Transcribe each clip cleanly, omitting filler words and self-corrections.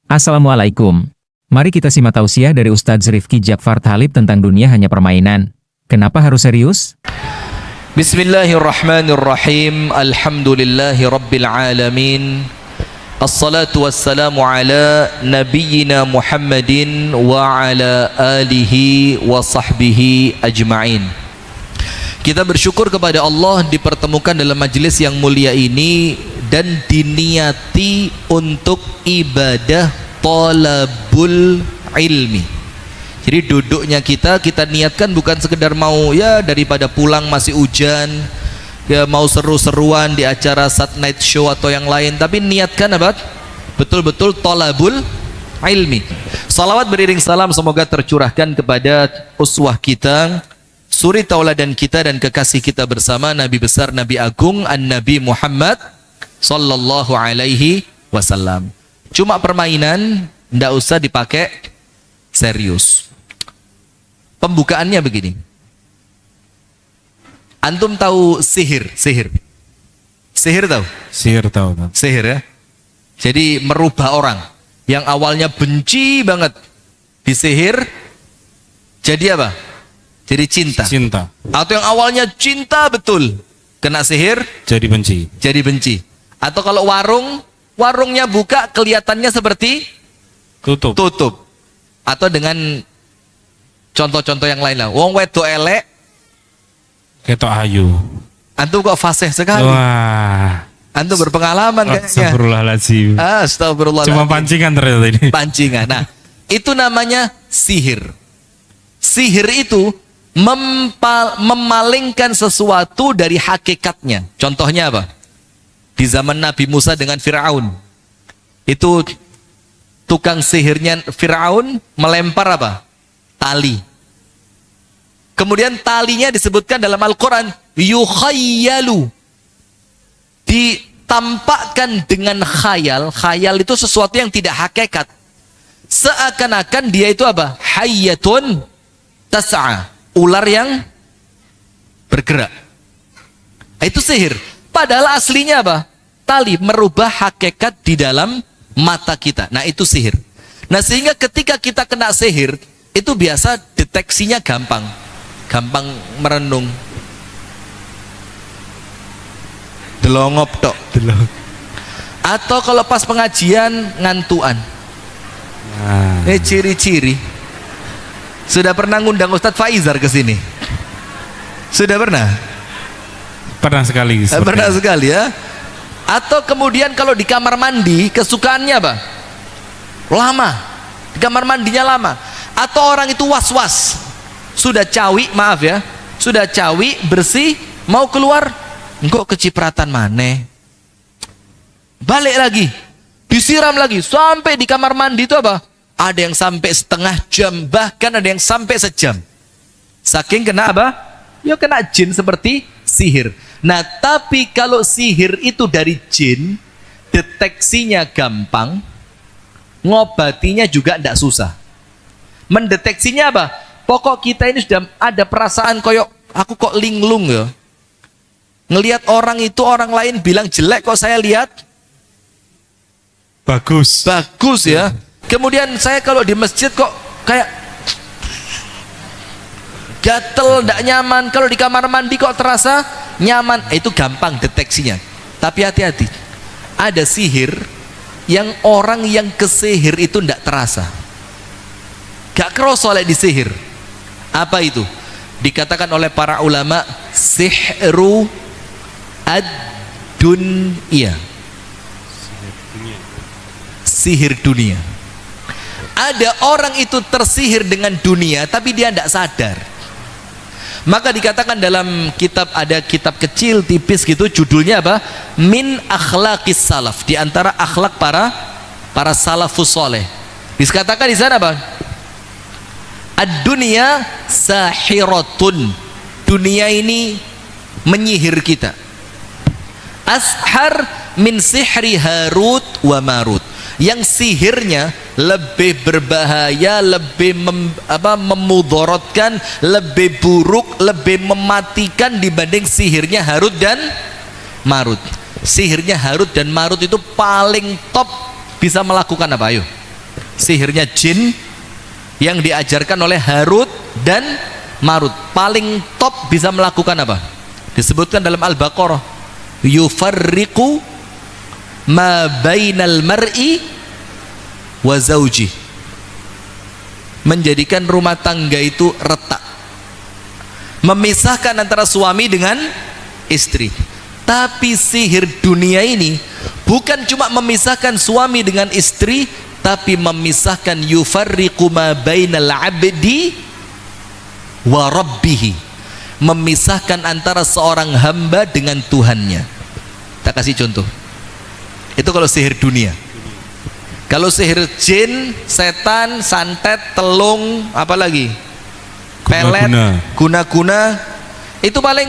Assalamualaikum. Mari kita simak tausiah dari Ustadz Rifki Jafar Talib tentang dunia hanya permainan. Kenapa harus serius? Bismillahirrahmanirrahim. Alhamdulillahi rabbil alamin. Assalatu wassalamu ala nabiyyina Muhammadin wa ala alihi wa sahbihi ajma'in. Kita bersyukur kepada Allah dipertemukan dalam majelis yang mulia ini dan diniati untuk ibadah talabul ilmi. Jadi duduknya kita niatkan bukan sekedar mau ya daripada pulang masih hujan, ya mau seru-seruan di acara Sat Night Show atau yang lain, tapi niatkan apa? Betul-betul talabul ilmi. Salawat beriring salam semoga tercurahkan kepada uswah kita, suri tauladan kita dan kekasih kita bersama Nabi besar Nabi agung An-Nabi Muhammad sallallahu alaihi wasallam. Cuma permainan, ndak usah dipakai serius. Pembukaannya begini. Antum tahu sihir? Sihir tahu? Sihir tahu. Sihir ya. Jadi merubah orang yang awalnya benci banget disihir jadi apa? Jadi cinta. Cinta. Atau yang awalnya cinta betul kena sihir Jadi benci. jadi benci. Atau kalau warungnya buka kelihatannya seperti tutup. Atau dengan contoh-contoh yang lain lah. Wong wedok elek Ketok ayu. antum kok fasih sekali. Wah. Antum berpengalaman kayaknya. Astagfirullahaladzim. Astagfirullahaladzim. Cuma pancingan ternyata ini. Pancingan. Nah, itu namanya sihir. Sihir itu memalingkan sesuatu dari hakikatnya. Contohnya apa? Di zaman Nabi Musa dengan Fir'aun. Itu tukang sihirnya Fir'aun melempar apa? Tali. Kemudian talinya disebutkan dalam Al-Quran yukhayyalu, ditampakkan dengan khayal. Khayal itu sesuatu yang tidak hakikat, seakan-akan dia itu apa? Hayyatun tas'a, ular yang bergerak. Itu sihir. Padahal aslinya apa? Tali, merubah hakikat di dalam mata kita. Nah itu sihir. Nah sehingga ketika kita kena sihir, itu biasa deteksinya gampang merenung, delongop tok. Atau kalau pas pengajian ngantuan. Nah. Ciri-ciri. Sudah pernah ngundang Ustadz Faizar ke sini? Sudah pernah? Pernah sekali. Pernah sekali ya. Atau kemudian kalau di kamar mandi kesukaannya apa? Lama. Di kamar mandinya lama. Atau orang itu was-was. Sudah cawi, maaf ya, sudah cawi, bersih, mau keluar, engkau kecipratan maneh. Balik lagi, disiram lagi, sampai di kamar mandi itu apa? Ada yang sampai setengah jam, bahkan ada yang sampai sejam. Saking kena apa? Ya kena jin seperti sihir. Nah tapi kalau sihir itu dari jin, deteksinya gampang, ngobatinya juga tidak susah. Mendeteksinya apa? Pokok kita ini sudah ada perasaan koyok aku kok linglung ya. Ngelihat orang itu orang lain bilang jelek kok saya lihat Bagus ya. Kemudian saya kalau di masjid kok kayak gatel, tidak nyaman. Kalau di kamar mandi kok terasa nyaman. Itu gampang deteksinya. Tapi hati-hati. Ada sihir yang orang yang kesihir itu tidak terasa. Gak kerasa oleh disihir. Apa itu? Dikatakan oleh para ulama sihru ad-dunya. Sihir dunia. Ada orang itu tersihir dengan dunia tapi dia tidak sadar. Maka dikatakan dalam kitab, ada kitab kecil tipis gitu, judulnya apa? Min akhlaqis salaf, di antara akhlak para salafus soleh. Dikatakan di sana apa? Ad-dunya sahiratun, dunia ini menyihir kita. Ashar min sihri Harut wa Marut, yang sihirnya lebih berbahaya, lebih memudorotkan, lebih buruk, lebih mematikan dibanding sihirnya Harut dan Marut. Sihirnya Harut dan Marut itu paling top, bisa melakukan apa? Ayo, Sihirnya jin yang diajarkan oleh Harut dan Marut. Paling top bisa melakukan apa? Disebutkan dalam Al-Baqarah, yufarriqu ma bainal mar'i wa zawji. Menjadikan rumah tangga itu retak, memisahkan antara suami dengan istri. Tapi sihir dunia ini bukan cuma memisahkan suami dengan istri, tapi memisahkan yufarriqu ma bainal abdi wa rabbihi, memisahkan antara seorang hamba dengan Tuhannya. Tak kasih contoh. Itu kalau sihir dunia. Kalau sihir jin, setan, santet, telung, apalagi pelet, guna-guna, itu paling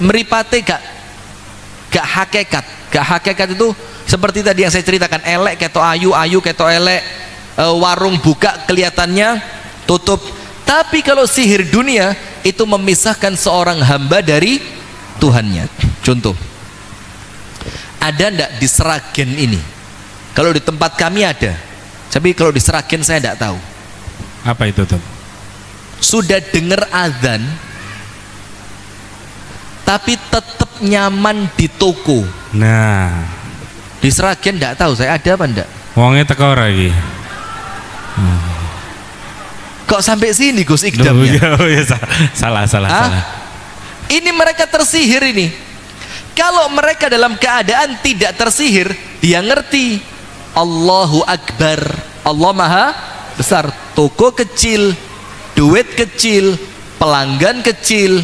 meripate gak hakikat. Gak hakikat itu seperti tadi yang saya ceritakan, elek keto ayu, ayu keto elek, warung buka kelihatannya tutup. Tapi kalau sihir dunia itu memisahkan seorang hamba dari Tuhannya. Contoh, ada ndak di Seragen ini? Kalau di tempat kami ada, tapi kalau di Seragen saya tidak tahu. Apa itu tuh? Sudah dengar azan, tapi tetap nyaman di toko. Nah, di Seragen tidak tahu saya ada apa enggak. wongnya teko lagi. Kok sampai sini Gus Ikdamnya? Oh ya, salah. Ini mereka tersihir ini. Kalau mereka dalam keadaan tidak tersihir, dia ngerti Allahu Akbar, Allah Maha Besar. Toko kecil, duit kecil, pelanggan kecil,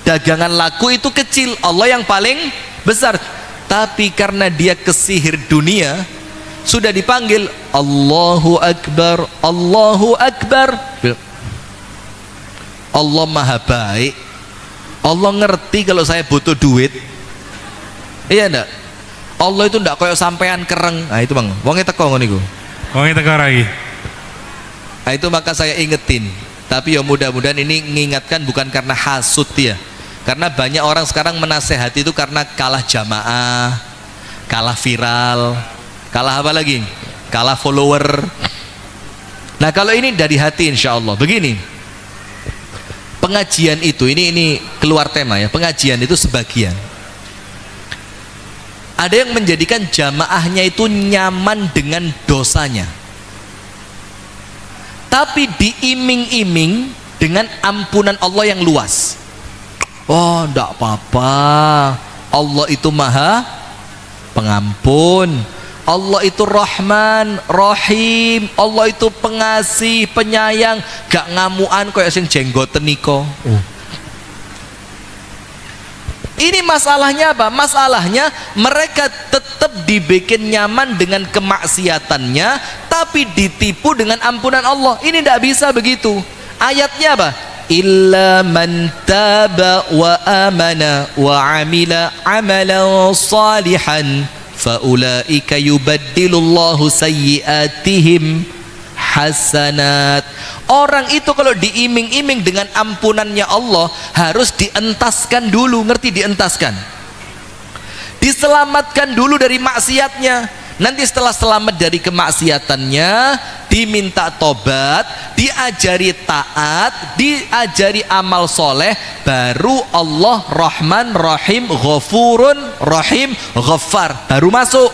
dagangan laku itu kecil, Allah yang paling besar. Tapi karena dia kesihir dunia, sudah dipanggil Allahu Akbar, Allahu Akbar. Allah Maha baik, Allah ngerti kalau saya butuh duit. Iya enggak? Allah itu enggak koyo sampean kereng. Nah itu Bang, wongnya teko ngono iku. Wongnya teko lagi. Nah itu maka saya ingetin. Tapi ya mudah-mudahan ini mengingatkan bukan karena hasut ya. Karena banyak orang sekarang menasehati itu karena kalah jamaah, kalah viral, kalah apa lagi? Kalah follower. Nah kalau ini dari hati insya Allah. Begini, pengajian itu ini keluar tema ya. Pengajian itu sebagian. Ada yang menjadikan jamaahnya itu nyaman dengan dosanya, tapi diiming-iming dengan ampunan Allah yang luas. Oh, enggak apa-apa, Allah itu Maha Pengampun, Allah itu Rahman, Rahim, Allah itu pengasih, penyayang, gak ngamuan kayak sing jenggoten niko. Ini masalahnya apa? Masalahnya mereka tetap dibikin nyaman dengan kemaksiatannya, tapi ditipu dengan ampunan Allah. Ini tidak bisa begitu. Ayatnya apa? Illa man taba wa amana wa amila amalan salihan faulaika yubaddilullahu sayyiatihim hasanat. Orang itu kalau diiming-iming dengan ampunannya Allah harus dientaskan dulu. Ngerti dientaskan? Diselamatkan dulu dari maksiatnya. Nanti setelah selamat dari kemaksiatannya, diminta tobat, diajari taat, diajari amal soleh, baru Allah Rahman, Rahim, Ghafurun, Rahim, Ghaffar, baru masuk.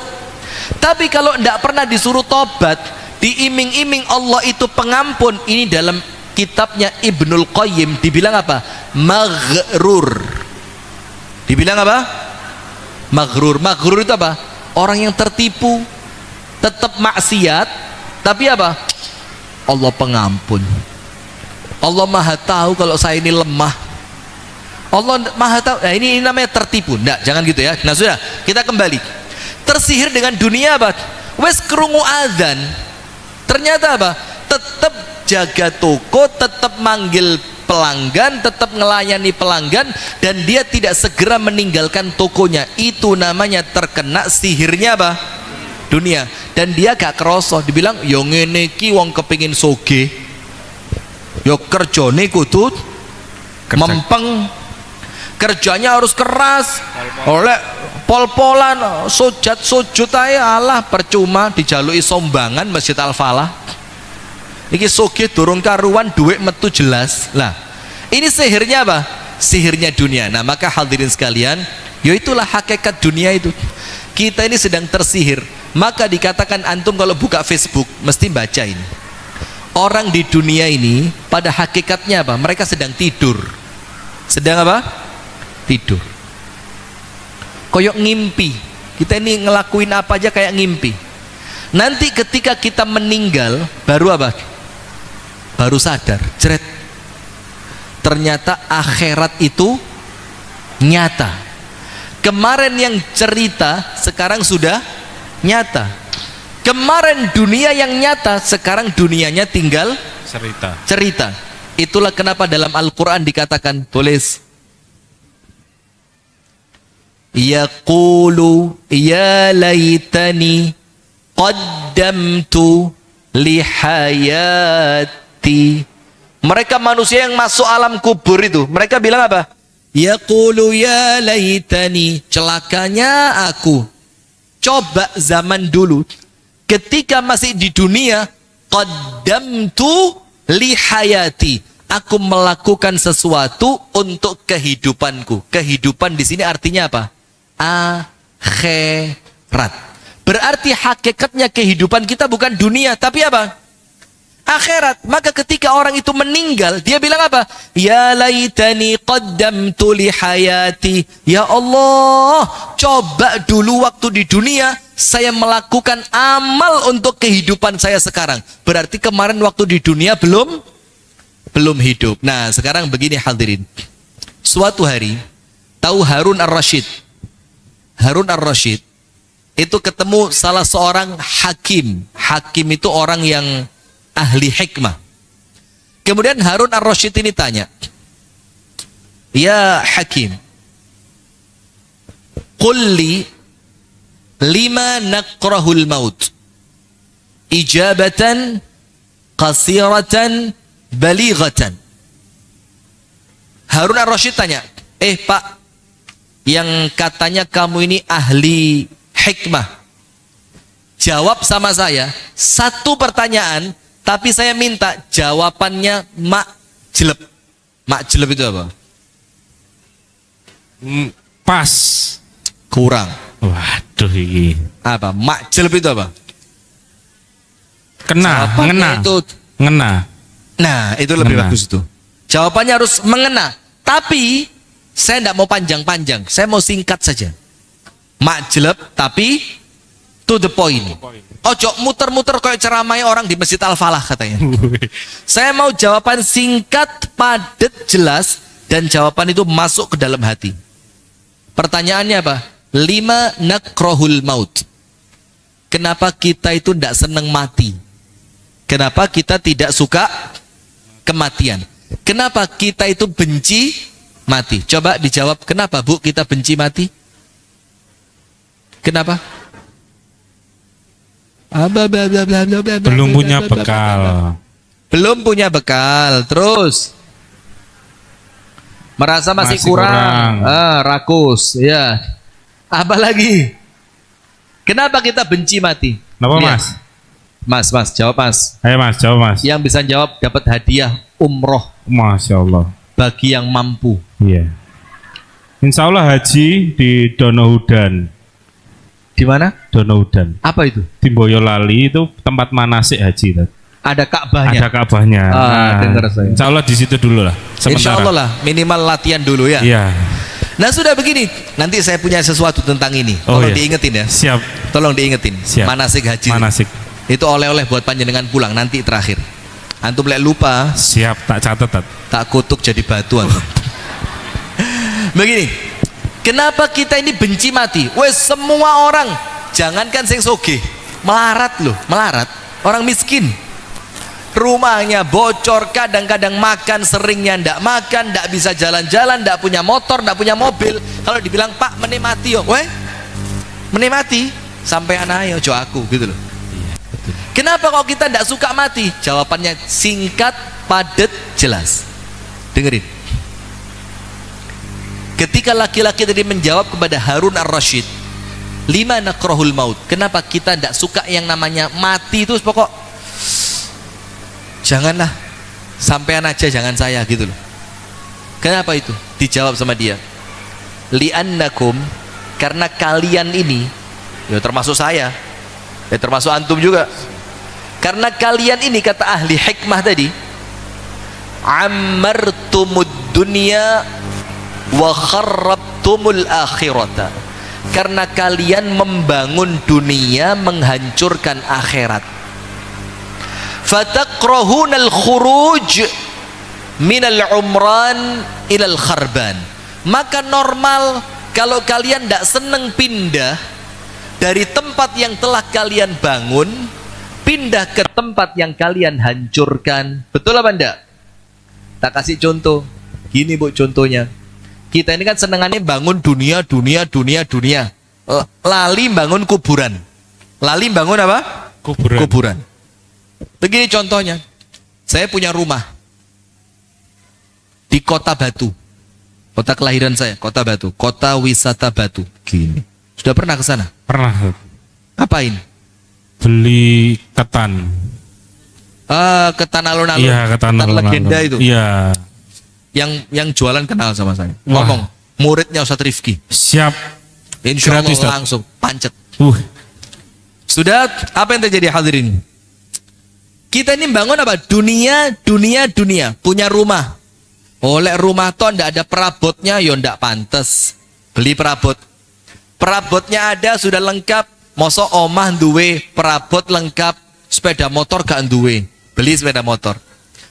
Tapi kalau tidak pernah disuruh tobat, diiming-iming Allah itu pengampun, ini dalam kitabnya Ibnul Qayyim dibilang apa? Maghrur. Dibilang apa? Maghrur. Maghrur itu apa? Orang yang tertipu, tetap maksiat, tapi apa? Allah pengampun. Allah Maha tahu kalau saya ini lemah. Allah Maha tahu. Nah, ini namanya tertipu. Nggak, jangan gitu ya. Nah sudah, kita kembali. Tersihir dengan dunia apa? Wes kerungu adzan. Ternyata apa? Tetap jaga toko, tetap manggil pelanggan, tetap melayani pelanggan, dan dia tidak segera meninggalkan tokonya. Itu namanya terkena sihirnya apa? Dunia. Dan dia gak kerosok. Dibilang yo ngene iki wong kepingin soge, yo kerjone kudu mempeng. kerjanya harus keras, oleh pol-polan, sujud aja, Allah percuma dijalui sombangan Masjid Al-Falah. Iki sugih durung karuan, duit metu jelas. Lah, ini sihirnya apa? Sihirnya dunia. Nah, maka hadirin sekalian, ya itulah hakikat dunia itu. Kita ini sedang tersihir. Maka dikatakan antum kalau buka Facebook mesti baca ini. Orang di dunia ini pada hakikatnya apa? Mereka sedang tidur. Sedang apa? Tidur. Koyok ngimpi. Kita ini ngelakuin apa aja kayak ngimpi. Nanti ketika kita meninggal baru apa? Baru sadar, jeret. Ternyata akhirat itu nyata. Kemarin yang cerita sekarang sudah nyata. Kemarin dunia yang nyata, sekarang dunianya tinggal cerita. Itulah kenapa dalam Al-Quran dikatakan, tulis, yaqulu ya laitani qaddamtu lihayati. Mereka manusia yang masuk alam kubur itu, mereka bilang apa? Yaqulu ya laitani, celakanya aku. Coba zaman dulu ketika masih di dunia, qaddamtu lihayati, aku melakukan sesuatu untuk kehidupanku. Kehidupan di sini artinya apa? Akhirat. Berarti hakikatnya kehidupan kita bukan dunia, tapi apa? Akhirat. Maka ketika orang itu meninggal, dia bilang apa? Ya laitani qaddamtu lihayati. Ya Allah, coba dulu waktu di dunia saya melakukan amal untuk kehidupan saya sekarang. Berarti kemarin waktu di dunia belum hidup. Nah, sekarang begini hadirin. Suatu hari, tahu Harun Ar-Rasyid? Harun Ar-Rasyid itu ketemu salah seorang hakim. Hakim itu orang yang ahli hikmah. Kemudian Harun Ar-Rasyid ini tanya, ya hakim, qulli lima nakrahul maut ijabatan qasiratan balighatan. Harun Ar-Rasyid tanya, Pak, yang katanya kamu ini ahli hikmah, jawab sama saya satu pertanyaan, tapi saya minta jawabannya makjleb. Makjleb itu apa? Pas. Kurang. Waduh ini. Apa? Makjleb itu apa? Kena, Jawabannya ngena. itu, Ngena. nah itu lebih Ngena. bagus itu. Jawabannya harus mengena. Tapi saya tidak mau panjang-panjang, saya mau singkat saja. Makjleb tapi to the point. Ojo muter-muter kayak ceramahnya orang di Masjid Al-Falah katanya. Saya mau jawaban singkat, padat, jelas, dan jawaban itu masuk ke dalam hati. Pertanyaannya apa? 5 nakrohul maut. Kenapa kita itu tidak senang mati? Kenapa kita tidak suka kematian? Kenapa kita itu benci mati? Coba dijawab, kenapa Bu kita benci mati? Kenapa? Belum punya bekal. Belum punya bekal. Terus merasa masih kurang. Rakus, ya. Apa lagi? Kenapa kita benci mati? Kenapa Lihat. Mas? Jawab Mas. Ayo Mas, jawab Mas. Yang bisa jawab dapat hadiah umroh Masya Allah. bagi yang mampu. Iya. Insya Allah haji di Donohudan. Di mana? Donohudan. Apa itu? Di Boyolali itu tempat manasik haji. Ada Ka'bahnya. Ada Ka'bahnya. Dengar saya. Insya Allah di situ dulu lah. Insya Allah lah, minimal latihan dulu ya. Iya. Nah sudah begini, nanti saya punya sesuatu tentang ini. Oh, Tolong iya. diingetin ya. Siap. Tolong diingetin. Siap. Manasik haji. Manasik. Itu oleh-oleh buat panjenengan pulang nanti terakhir. Antum lek lupa, Siap, tak catat. tak kutuk jadi batu antum. Begini, kenapa kita ini benci mati? Wes semua orang, jangankan sing sogeh, melarat loh, melarat. Orang miskin, rumahnya bocor, kadang-kadang makan, seringnya ndak makan, ndak bisa jalan-jalan, ndak punya motor, ndak punya mobil. Kalau dibilang Pak menikmati yo, weh menikmati sampai anaknya ojo aku gitu loh. Kenapa kok kita ndak suka mati? Jawabannya singkat, padat, jelas. Dengerin. Ketika laki-laki tadi menjawab kepada Harun ar-Rasyid, lima nakrahul maut, kenapa kita tidak suka yang namanya mati itu, pokok janganlah, sampean aja, jangan saya, gitu loh. Kenapa itu? Dijawab sama dia, li'annakum, karena kalian ini, ya termasuk saya, ya termasuk antum juga, karena kalian ini, kata ahli hikmah tadi, ammartumud dunya wa kharrabtumul akhirata, karena kalian membangun dunia, menghancurkan akhirat. Fatakrahunal khuruj minal umran ilal kharban, maka normal kalau kalian tidak senang pindah dari tempat yang telah kalian bangun, pindah ke tempat yang kalian hancurkan. Betul apa enggak? Tak kasih contoh. Gini Bu contohnya. Kita ini kan senengannya bangun dunia. Lali bangun kuburan. Lali bangun apa? Kuburan. Begini contohnya. Saya punya rumah di Kota Batu. Kota kelahiran saya, Kota Batu. Kota wisata Batu. Gini. Sudah pernah ke sana? Pernah. Ngapain? Beli ketan. Ketan alun-alun. Iya, ketan alun-alun. Legenda itu. Iya. Yang jualan kenal sama saya. Wah. Ngomong, muridnya Ustadz Rifki. Siap. Insya Allah Gratis, Ustadz. langsung pancet. Uh. Sudah, apa yang terjadi hadirin? Kita ini bangun apa? Dunia. Punya rumah. Oleh rumah toh ndak ada perabotnya, yo ndak pantes. Beli perabot. Perabotnya ada, sudah lengkap. Mosok omah duwe perabot lengkap, sepeda motor gak duwe. Beli sepeda motor.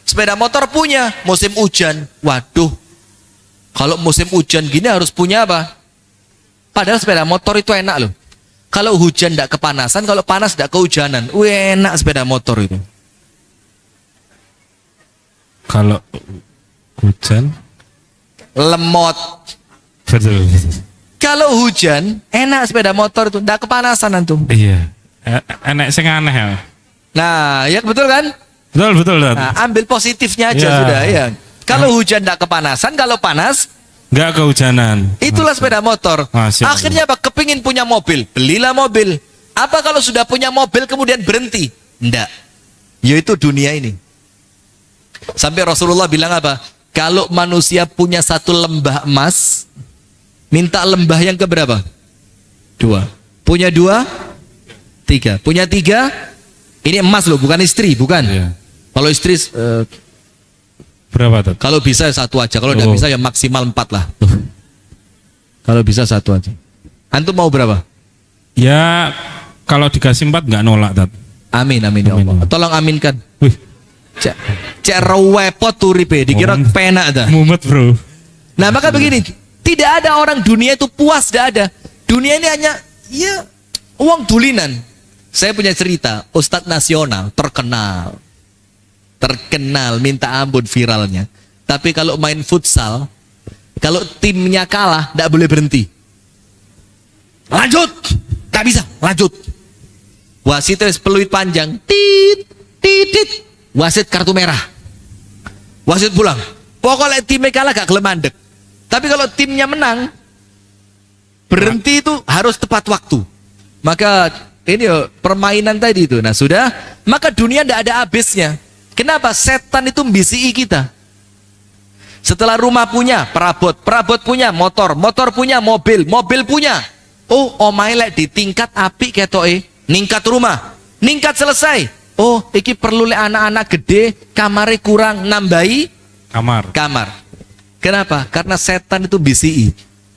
Sepeda motor punya, musim hujan. Waduh. Kalau musim hujan gini harus punya apa? Padahal sepeda motor itu enak loh. Kalau hujan ndak kepanasan, kalau panas ndak kehujanan. Enak sepeda motor itu. Kalau hujan Lemot. betul. Kalau hujan enak sepeda motor itu, ndak kepanasan antum. Iya. Enak sing aneh ya. Nah, ya betul kan? Betul. Nah, ambil positifnya aja Ya. sudah ya. Kalau hujan ndak kepanasan, kalau panas Enggak kehujanan. itulah sepeda motor. Masya Allah. Akhirnya apa? Kepingin punya mobil, belilah mobil. Apa kalau sudah punya mobil kemudian berhenti? Ndak. Yaitu dunia ini. Sampai Rasulullah bilang apa? Kalau manusia punya satu lembah emas, minta lembah yang keberapa? 2. Punya 2? 3. Punya 3? Ini emas loh, bukan istri, bukan. Iya. Kalau istri Berapa tuh? kalau bisa satu aja, kalau tidak Oh. bisa ya maksimal 4 lah. Kalau bisa satu aja. Antum mau berapa? Ya kalau dikasih 4 nggak nolak tat. Amin ya Amin. Allah. Tolong aminkan. Wih, Cek repot turipe, dikira Oh. penak dah. mumet bro. Nah maka begini, tidak ada orang dunia itu puas, tidak ada. Dunia ini hanya ya uang dulinan. Saya punya cerita, Ustadz nasional terkenal, minta ampun viralnya. Tapi kalau main futsal, kalau timnya kalah, tidak boleh berhenti. Lanjut, tak bisa, lanjut. Wasit wis peluit panjang, tit. Wasit kartu merah. Wasit pulang. Pokoknya timnya kalah gak gelem mandek. Tapi kalau timnya menang, berhenti itu harus tepat waktu. Maka ini permainan tadi itu. Nah sudah, maka dunia tidak ada habisnya. Kenapa? Setan itu mbisi kita. Setelah rumah punya perabot punya motor punya mobil punya. Oh, omahe lek di tingkat apik ketoke, ningkat rumah, ningkat selesai. Oh, iki perlu lek anak-anak gede, kamare kurang, nambahi kamar. Kenapa? Karena setan itu bisi.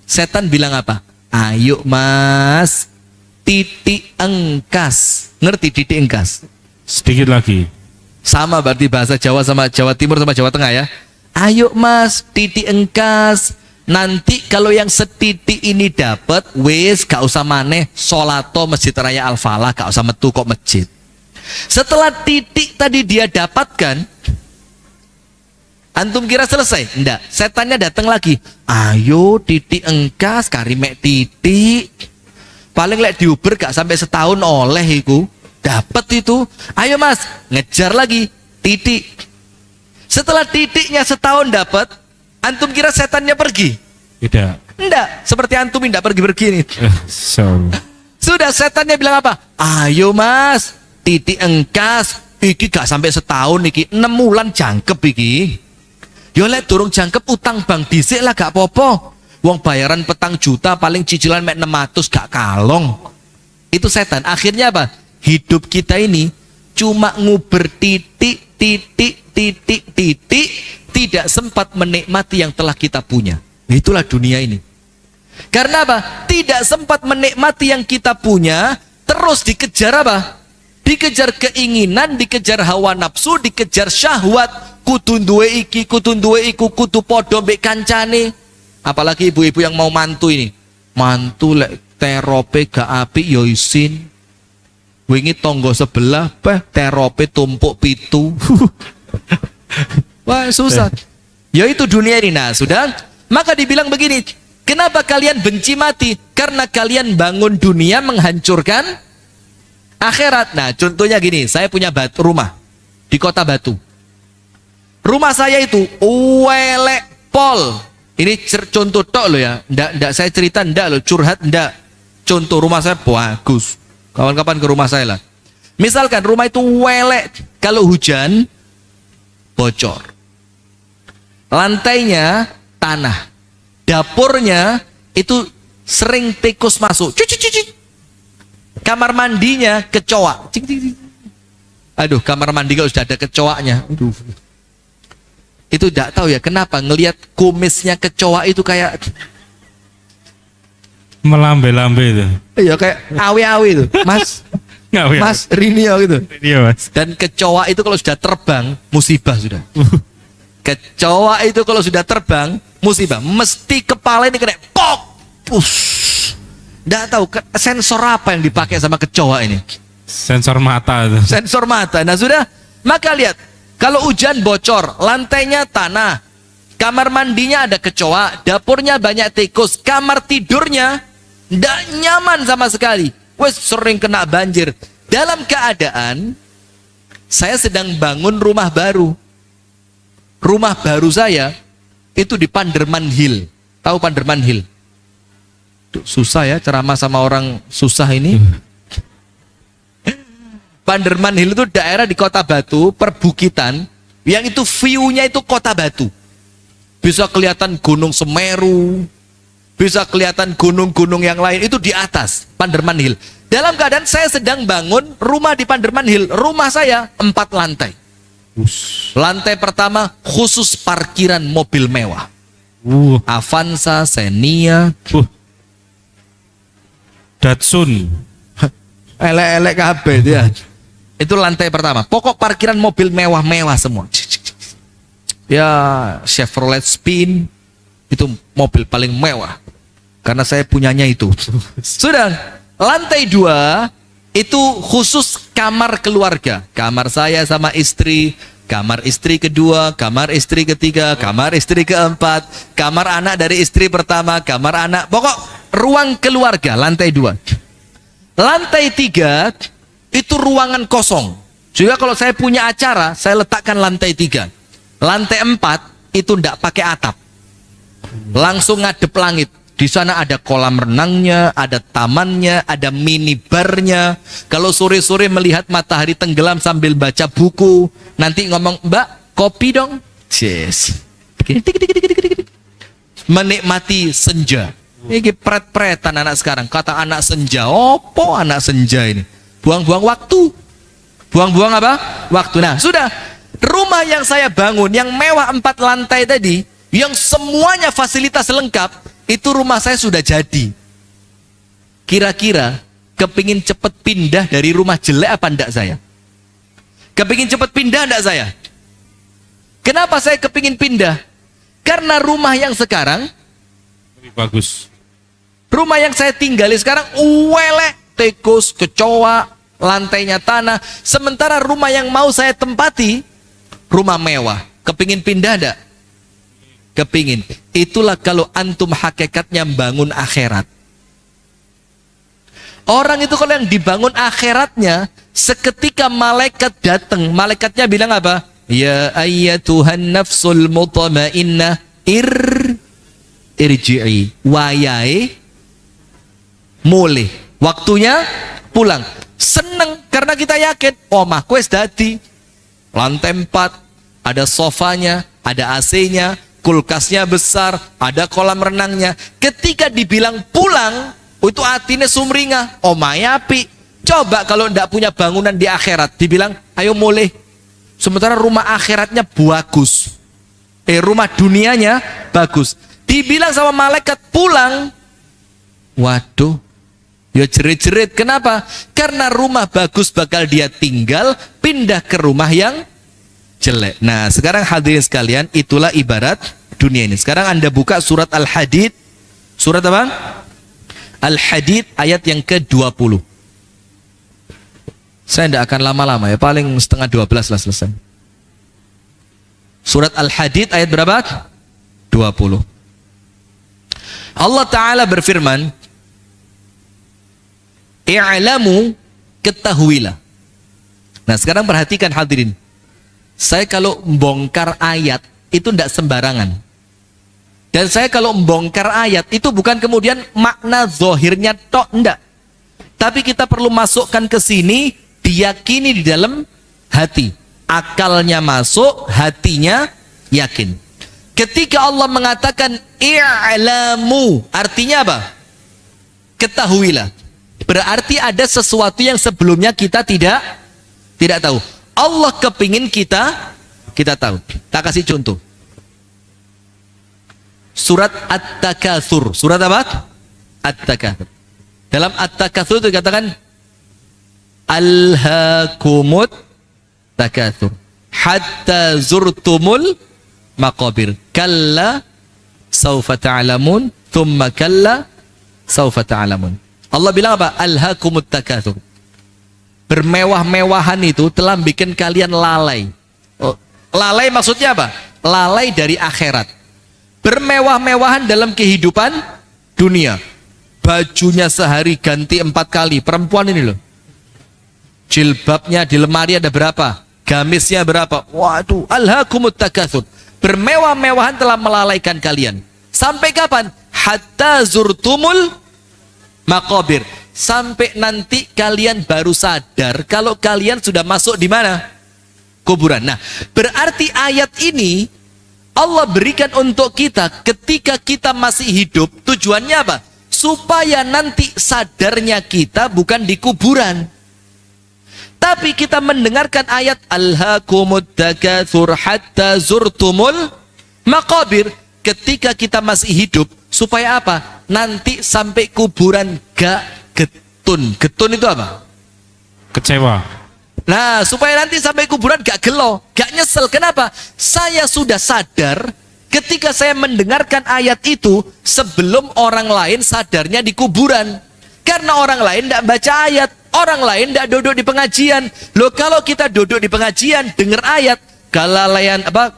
Setan bilang apa? Ayo mas, titik engkas. Ngerti titik engkas? Sedikit lagi. Sama berarti bahasa Jawa sama Jawa Timur sama Jawa Tengah ya. Ayo mas, titik engkas. Nanti kalau yang setitik ini dapat, wes gak usah maneh solato Masjid Raya Al-Falah, gak usah metu kok masjid. Setelah titik tadi dia dapatkan, antum kira selesai? Enggak, setannya datang lagi. Ayo titik engkas, karimek titik. Paling lek diuber gak sampai setahun oleh iku. Dapat itu. Ayo mas, ngejar lagi titik. Setelah titiknya setahun dapat, antum kira setannya pergi? Tidak. Enggak, seperti antum enggak pergi-pergi nih. So. Sudah setannya bilang apa? Ayo mas, titik engkas, iki gak sampai setahun iki, 6 bulan jangkep iki. Yo lek durung jangkep utang bank dhisik lah gak popo. Wong bayaran 4 juta paling cicilan mek 600 gak kalong. Itu setan. Akhirnya apa? Hidup kita ini cuma nguber titik, tidak sempat menikmati yang telah kita punya. Itulah dunia ini. Karena apa? Tidak sempat menikmati yang kita punya, terus dikejar apa? Dikejar keinginan, dikejar hawa nafsu, dikejar syahwat. Kudu duwe iki, kudu duwe iku, kudu podo mbek kancane. Apalagi ibu-ibu yang mau mantu ini. Mantu lek terope gak apik ya isin. Wingi tonggo sebelah, terope tumpuk pitu. Wah, susah. Ya itu dunia ini. Nah, sudah. Maka dibilang begini, kenapa kalian benci mati? Karena kalian bangun dunia menghancurkan akhirat. Nah, contohnya gini, saya punya rumah di Kota Batu. Rumah saya itu welek pol. Ini contoh tok lo ya. Ndak saya cerita ndak lo, curhat ndak. Contoh rumah saya bagus. Kawan-kawan ke rumah saya lah. Misalkan rumah itu welek, kalau hujan bocor. Lantainya tanah. Dapurnya itu sering tikus masuk. Cuci. Kamar mandinya kecoa. Aduh, kamar mandi kalau sudah ada kecoaknya. Aduh. Itu tidak tahu ya kenapa ngelihat kumisnya kecoa itu kayak melambe-lambe itu. Iya kayak awi-awi itu. Mas. Mas Rinio gitu. Iya, Mas. Dan kecoa itu kalau sudah terbang musibah sudah. Kecoa itu kalau sudah terbang musibah. Mesti kepala ini kena pok. Nggak tahu sensor apa yang dipakai sama kecoa ini. Sensor mata itu. Sensor mata. Nah sudah, maka lihat. Kalau hujan bocor, lantainya tanah, kamar mandinya ada kecoa, dapurnya banyak tikus, kamar tidurnya tidak nyaman sama sekali. Wes sering kena banjir. Dalam keadaan saya sedang bangun rumah baru. Rumah baru saya itu di Panderman Hill. Tahu Panderman Hill? Duh, susah ya ceramah sama orang susah ini. Panderman Hill itu daerah di Kota Batu, perbukitan, yang itu view-nya itu Kota Batu. Bisa kelihatan Gunung Semeru, bisa kelihatan gunung-gunung yang lain, itu di atas Panderman Hill. Dalam keadaan saya sedang bangun rumah di Panderman Hill, rumah saya 4 lantai. Lantai pertama khusus parkiran mobil mewah. Avanza, Xenia, Datsun. elek-elek kabeh itu ya. Itu lantai pertama. Pokok parkiran mobil mewah-mewah semua. Ya, Chevrolet Spin itu mobil paling mewah. Karena saya punyanya itu. Sudah, lantai 2 itu khusus kamar keluarga. Kamar saya sama istri, kamar istri kedua, kamar istri ketiga, kamar istri keempat, kamar anak dari istri pertama, kamar anak. Pokok ruang keluarga lantai 2. Lantai 3 itu ruangan kosong. Juga kalau saya punya acara, saya letakkan lantai 3. Lantai 4 itu tidak pakai atap. Langsung ngadep langit. Di sana ada kolam renangnya, ada tamannya, ada minibarnya. Kalau sore-sore melihat matahari tenggelam sambil baca buku, nanti ngomong, "Mbak, kopi dong." Yes. Menikmati senja. Ini pret-pretan anak sekarang. Kata anak senja. Opo anak senja ini? Buang-buang waktu. Buang-buang apa? Waktu. Nah, sudah. Rumah yang saya bangun, yang mewah 4 lantai tadi, yang semuanya fasilitas lengkap, itu rumah saya sudah jadi. Kira-kira kepingin cepet pindah dari rumah jelek apa enggak saya? Kepingin cepet pindah enggak saya? Kenapa saya kepingin pindah? Karena rumah yang sekarang Lebih bagus. rumah yang saya tinggali sekarang welek, tikus, kecoa, lantainya tanah. Sementara rumah yang mau saya tempati rumah mewah. Kepingin pindah enggak? Kepingin. Itulah kalau antum hakikatnya bangun akhirat. Orang itu kalau yang dibangun akhiratnya, seketika malaikat datang, malaikatnya bilang apa? Ya ayyatuhan nafsul mutmainnah irji'i, wayahe mulih, waktunya pulang. Seneng karena kita yakin omahku wis dadi lantai 4, ada sofanya, ada AC-nya, kulkasnya besar, ada kolam renangnya. Ketika dibilang pulang, itu artinya sumringah, omahnya api. Coba kalau tidak punya bangunan di akhirat, dibilang ayo mulih. Sementara rumah akhiratnya bagus, rumah dunianya bagus. Dibilang sama malaikat pulang, waduh, ya jerit-jerit. Kenapa? Karena rumah bagus bakal dia tinggal, pindah ke rumah yang jelek. Nah, sekarang hadirin sekalian, itulah ibarat dunia ini. Sekarang Anda buka surat Al-Hadid. Surat apa? Al-Hadid ayat yang ke-20. Saya tidak akan lama-lama ya, paling setengah 12 lah selesai. Surat Al-Hadid ayat berapa? 20. Allah Ta'ala berfirman, i'lamu, ketahuilah. Nah sekarang perhatikan hadirin. Saya kalau membongkar ayat itu tidak sembarangan. Dan saya kalau membongkar ayat itu bukan kemudian makna zohirnya tok, enggak. Tapi kita perlu masukkan ke sini, diyakini di dalam hati. Akalnya masuk, hatinya yakin. Ketika Allah mengatakan i'lamu, artinya apa? Ketahuilah. Berarti ada sesuatu yang sebelumnya kita tidak tahu. Allah kepingin kita tahu. Tak kasih contoh. Surat At-Takatsur. Surat apa? At-Takatsur. Dalam At-Takatsur itu dikatakan alhaakumut takatsur hatta zurtumul maqabir kalla saufa ta'lamun thumma kalla saufa ta'lamun. Allah bilang apa? Alhaakumut takatsur. Bermewah-mewahan itu telah bikin kalian lalai. Lalai maksudnya apa? Lalai dari akhirat. Bermewah-mewahan dalam kehidupan dunia. Bajunya sehari ganti 4 kali. Perempuan ini loh. Jilbabnya di lemari ada berapa? Gamisnya berapa? Waduh, alhaakumut takatsur. Bermewah-mewahan telah melalaikan kalian. Sampai kapan? Hatta zurtumul maqabir. Sampai nanti kalian baru sadar kalau kalian sudah masuk di mana? Kuburan. Nah, berarti ayat ini Allah berikan untuk kita ketika kita masih hidup. Tujuannya apa? Supaya nanti sadarnya kita bukan di kuburan. Tapi kita mendengarkan ayat alhaakumut takatsur hatta zurtumul maqabir ketika kita masih hidup, supaya apa? Nanti sampai kuburan gak getun. Getun itu apa? Kecewa. Nah, supaya nanti sampai kuburan gak gelo, gak nyesel. Kenapa? Saya sudah sadar ketika saya mendengarkan ayat itu sebelum orang lain sadarnya di kuburan. Karena orang lain tidak baca ayat, orang lain tidak duduk di pengajian. Loh, kalau kita duduk di pengajian, dengar ayat, kelalaian apa?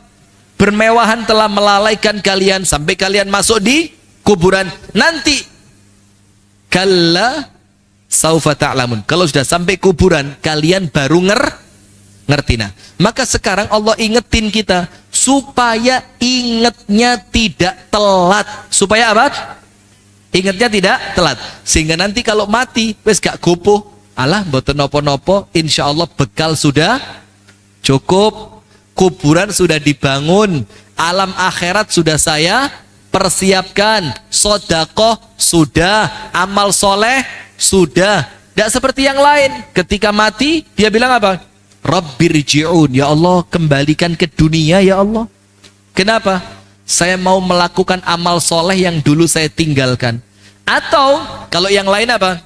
Bermewahan telah melalaikan kalian sampai kalian masuk di kuburan. Nanti kalla saufa ta'lamun. Kalau sudah sampai kuburan, kalian baru ngerti. Nah, maka sekarang Allah ingetin kita supaya ingatnya tidak telat. Supaya apa? Ingatnya tidak telat. Sehingga nanti kalau mati, wes gak gopoh. Alah, mboten nopo-nopo, insya Allah bekal sudah cukup. Kuburan sudah dibangun. Alam akhirat sudah saya persiapkan. Sodakoh sudah. Amal soleh sudah. Tidak seperti yang lain. Ketika mati, dia bilang apa? Rabbirji'un. Ya Allah, kembalikan ke dunia ya Allah. Kenapa? Saya mau melakukan amal soleh yang dulu saya tinggalkan. Atau kalau yang lain apa?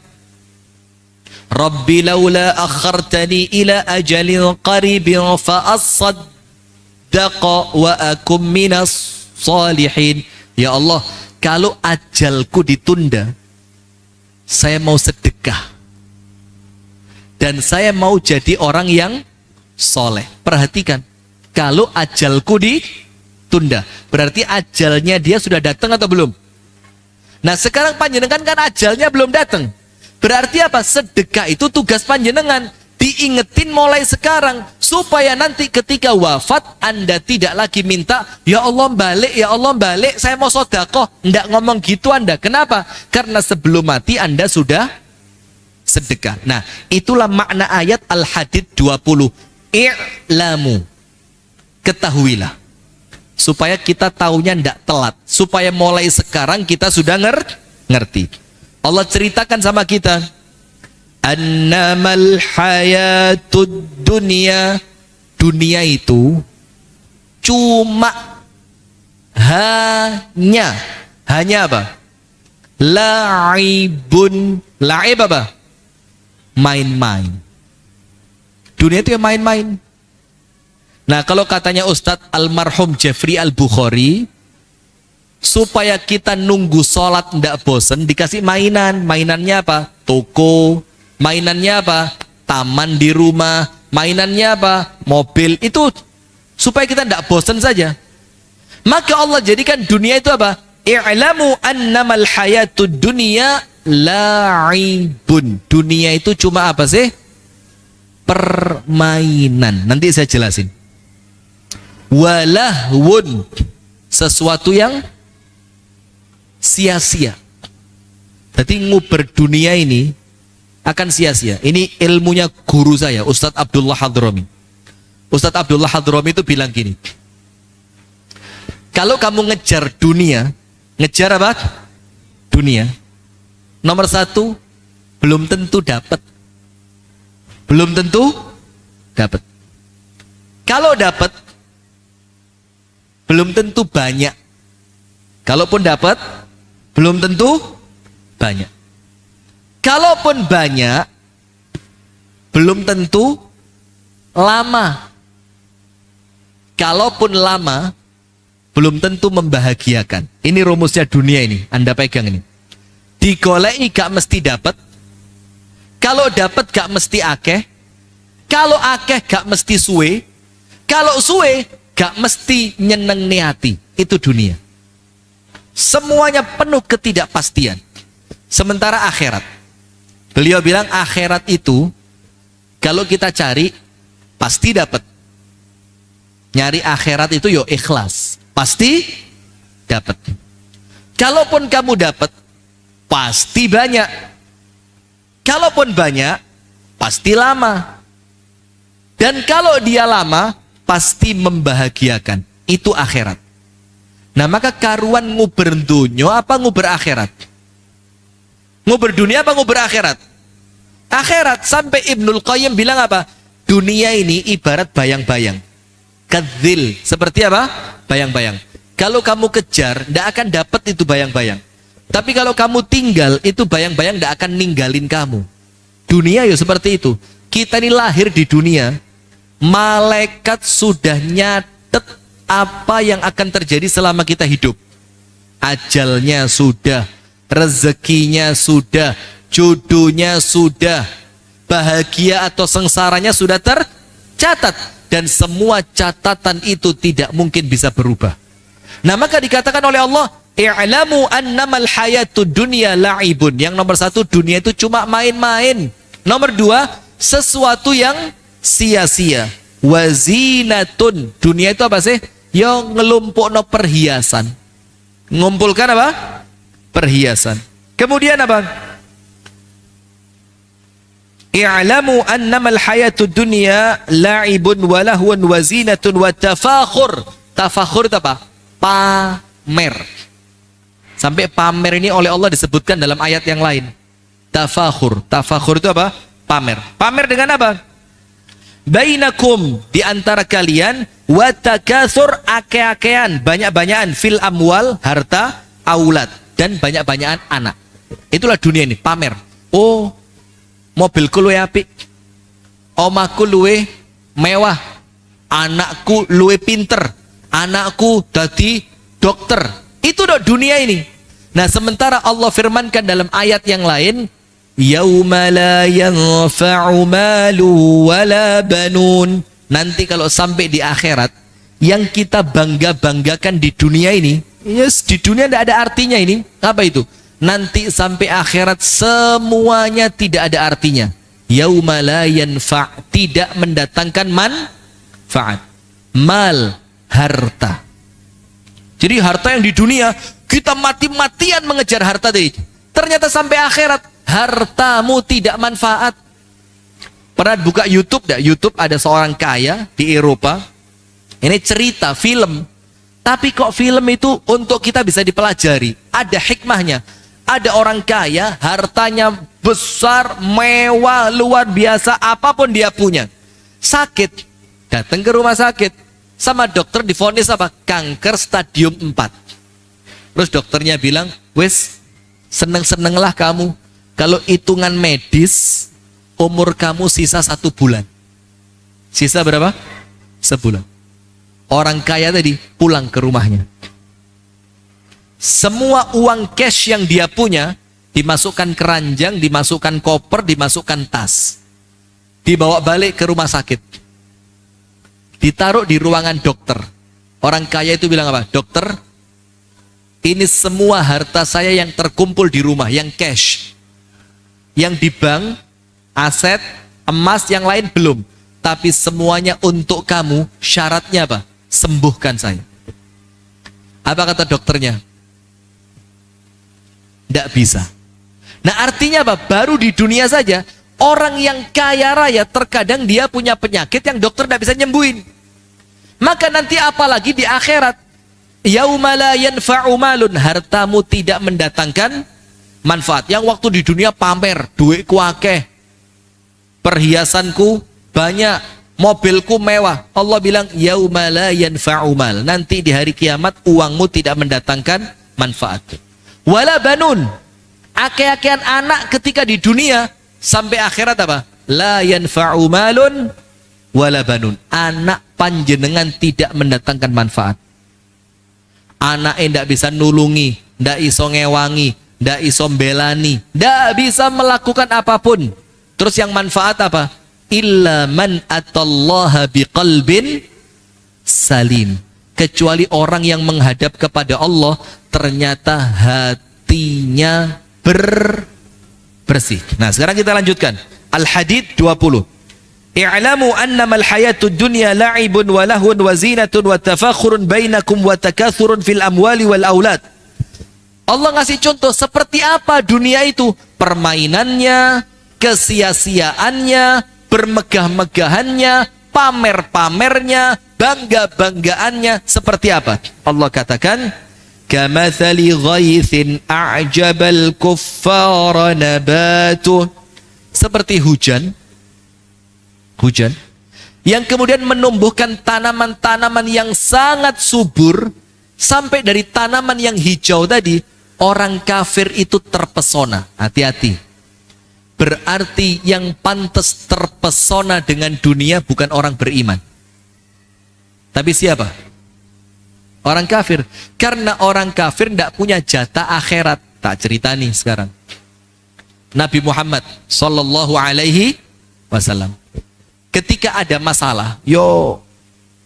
Rabbi laula akhartani ila ajalin qaribin fa asaddaqa wa akum minas salihin. Ya Allah, kalau ajalku ditunda, saya mau sedekah. Dan saya mau jadi orang yang soleh. Perhatikan, kalau ajalku ditunda, berarti ajalnya dia sudah datang atau belum? Nah sekarang panjenengan kan ajalnya belum datang. Berarti apa? Sedekah itu tugas panjenengan. Diingetin mulai sekarang supaya nanti ketika wafat Anda tidak lagi minta, ya Allah balik, saya mau sedekah. Enggak ngomong gitu Anda. Kenapa? Karena sebelum mati Anda sudah sedekah. Nah, itulah makna ayat Al-Hadid 20. I'lamu. Ketahuilah. Supaya kita taunya enggak telat. Supaya mulai sekarang kita sudah ngerti. Allah ceritakan sama kita, annamal hayatud dunya, dunia itu cuma hanya apa? La'ibun. La'ib apa? Main-main. Dunia itu ya main-main. Nah, kalau katanya Ustadz almarhum Jeffrey Al-Bukhari, supaya kita nunggu sholat ndak bosen, dikasih mainan. Mainannya apa? Toko. Mainannya apa? Taman di rumah. Mainannya apa? Mobil. Itu supaya kita ndak bosen saja. Maka Allah jadikan dunia itu apa? I'lamu annamal hayatud dunya la'ibun. Dunia itu cuma apa sih? Permainan. Nanti saya jelasin. Walahwun. Sesuatu yang sia-sia. Jadi nguber dunia ini akan sia-sia. Ini ilmunya guru saya, Ustadz Abdullah Hadrami. Ustadz Abdullah Hadrami itu bilang gini, kalau kamu ngejar dunia, ngejar apa? Dunia. Nomor satu, belum tentu dapat. Belum tentu dapat. Kalau dapat, belum tentu banyak. Kalaupun dapat, belum tentu banyak. Kalaupun banyak, belum tentu lama. Kalaupun lama, belum tentu membahagiakan. Ini rumusnya dunia ini, Anda pegang ini. Digoleki gak mesti dapat. Kalau dapat gak mesti akeh. Kalau akeh gak mesti suwe. Kalau suwe gak mesti nyenengni hati. Itu dunia. Semuanya penuh ketidakpastian. Sementara akhirat, beliau bilang akhirat itu kalau kita cari pasti dapat. Nyari akhirat itu yo ikhlas, pasti dapat. Kalaupun kamu dapat, pasti banyak. Kalaupun banyak, pasti lama. Dan kalau dia lama, pasti membahagiakan. Itu akhirat. Nah, maka karuan nguber dunia apa nguber akhirat? Nguber dunia apa nguber akhirat? Akhirat. Sampai Ibnul Qayyim bilang apa? Dunia ini ibarat bayang-bayang. Kadzil. Seperti apa? Bayang-bayang. Kalau kamu kejar, tidak akan dapat itu bayang-bayang. Tapi kalau kamu tinggal, itu bayang-bayang tidak akan ninggalin kamu. Dunia ya seperti itu. Kita ini lahir di dunia, malaikat sudah nyatet apa yang akan terjadi selama kita hidup. Ajalnya sudah, rezekinya sudah, jodohnya sudah, bahagia atau sengsaranya sudah tercatat. Dan semua catatan itu tidak mungkin bisa berubah. Nah, maka dikatakan oleh Allah, i'lamu annamal hayatud dunya la'ibun. Yang nomor satu, dunia itu cuma main-main. Nomor dua, sesuatu yang sia-sia. Wazinatun. Dunia itu apa sih? Yang ngelumpukno perhiasan. Ngumpulkan apa? Perhiasan. Kemudian apa? I'lamu annamal hayatud dunya la'ibun wa lahwun wa zinatun wa tafakhur. Tafakhur itu apa? Pamer. Sampai pamer ini oleh Allah disebutkan dalam ayat yang lain. Tafakhur. Tafakhur itu apa? Pamer. Pamer dengan apa? Bainakum, di antara kalian, wa takatsur, ake-akean, banyak-banyakan, fil amwal, harta, aulad, dan banyak-banyakan anak. Itulah dunia ini, pamer. Oh, mobilku luwe apik, omaku luwe mewah, anakku luwe pinter, anakku dadi dokter. Itu dok dunia ini. Nah, sementara Allah firmankan dalam ayat yang lain, yauma la yanfa'u malu wala banun. Nanti kalau sampai di akhirat, yang kita bangga-banggakan di dunia ini, yes, di dunia tidak ada artinya ini. Apa itu? Nanti sampai akhirat semuanya tidak ada artinya. Yauma la yanfa', tidak mendatangkan manfaat. Mal, harta. Jadi harta yang di dunia kita mati-matian mengejar harta tadi. Ternyata sampai akhirat hartamu tidak manfaat. Pernah buka YouTube enggak? YouTube ada seorang kaya di Eropa. Ini cerita film. Tapi kok film itu untuk kita bisa dipelajari. Ada hikmahnya. Ada orang kaya, hartanya besar, mewah, luar biasa, apapun dia punya. Sakit, datang ke rumah sakit. Sama dokter divonis apa? Kanker stadium 4. Terus dokternya bilang, wes, seneng-senenglah kamu. Kalau hitungan medis, umur kamu sisa 1 bulan. Sisa berapa? Sebulan. Orang kaya tadi pulang ke rumahnya. Semua uang cash yang dia punya dimasukkan keranjang, dimasukkan koper, dimasukkan tas. Dibawa balik ke rumah sakit. Ditaruh di ruangan dokter. Orang kaya itu bilang apa? Dokter, ini semua harta saya yang terkumpul di rumah, yang cash. Yang di bank, aset, emas, yang lain belum. Tapi semuanya untuk kamu, syaratnya apa? Sembuhkan saya. Apa kata dokternya? Tidak bisa. Nah artinya apa? Baru di dunia saja, orang yang kaya raya terkadang dia punya penyakit yang dokter tidak bisa nyembuhin. Maka nanti apalagi di akhirat. Yauma la yanfa'u malun, hartamu tidak mendatangkan manfaat. Yang waktu di dunia pamer, duitku akeh, perhiasanku banyak, mobilku mewah. Allah bilang yauma la yanfa'u mal. Nanti di hari kiamat uangmu tidak mendatangkan manfaat. Wala banun, ake-akean anak ketika di dunia sampai akhirat apa? La yanfa'u malun wala banun. Anak panjenengan tidak mendatangkan manfaat. Anak tidak bisa nulungi, tidak iso ngewangi, tidak iso belani, tidak bisa melakukan apapun. Terus yang manfaat apa? Illa man atallaha biqalbin salim. Kecuali orang yang menghadap kepada Allah ternyata hatinya bersih. Nah sekarang kita lanjutkan. Al-Hadid 20. I'lamu annamal hayatud dunya la'ibun wa lahun wa zinatun wa tafakhurun bainakum wa takathurun fil amwali wal aulad. Allah ngasih contoh seperti apa dunia itu. Permainannya, kesia-siaannya, bermegah-megahannya, pamer-pamernya, bangga-banggaannya seperti apa? Allah katakan, kamathali ghaithin a'jabal kuffara nabatuh. Seperti hujan yang kemudian menumbuhkan tanaman-tanaman yang sangat subur, sampai dari tanaman yang hijau tadi orang kafir itu terpesona. Hati-hati. Berarti yang pantas terpesona dengan dunia bukan orang beriman. Tapi siapa? Orang kafir. Karena orang kafir tidak punya jatah akhirat. Tak cerita nih sekarang. Nabi Muhammad sallallahu alaihi wasallam. Ketika ada masalah,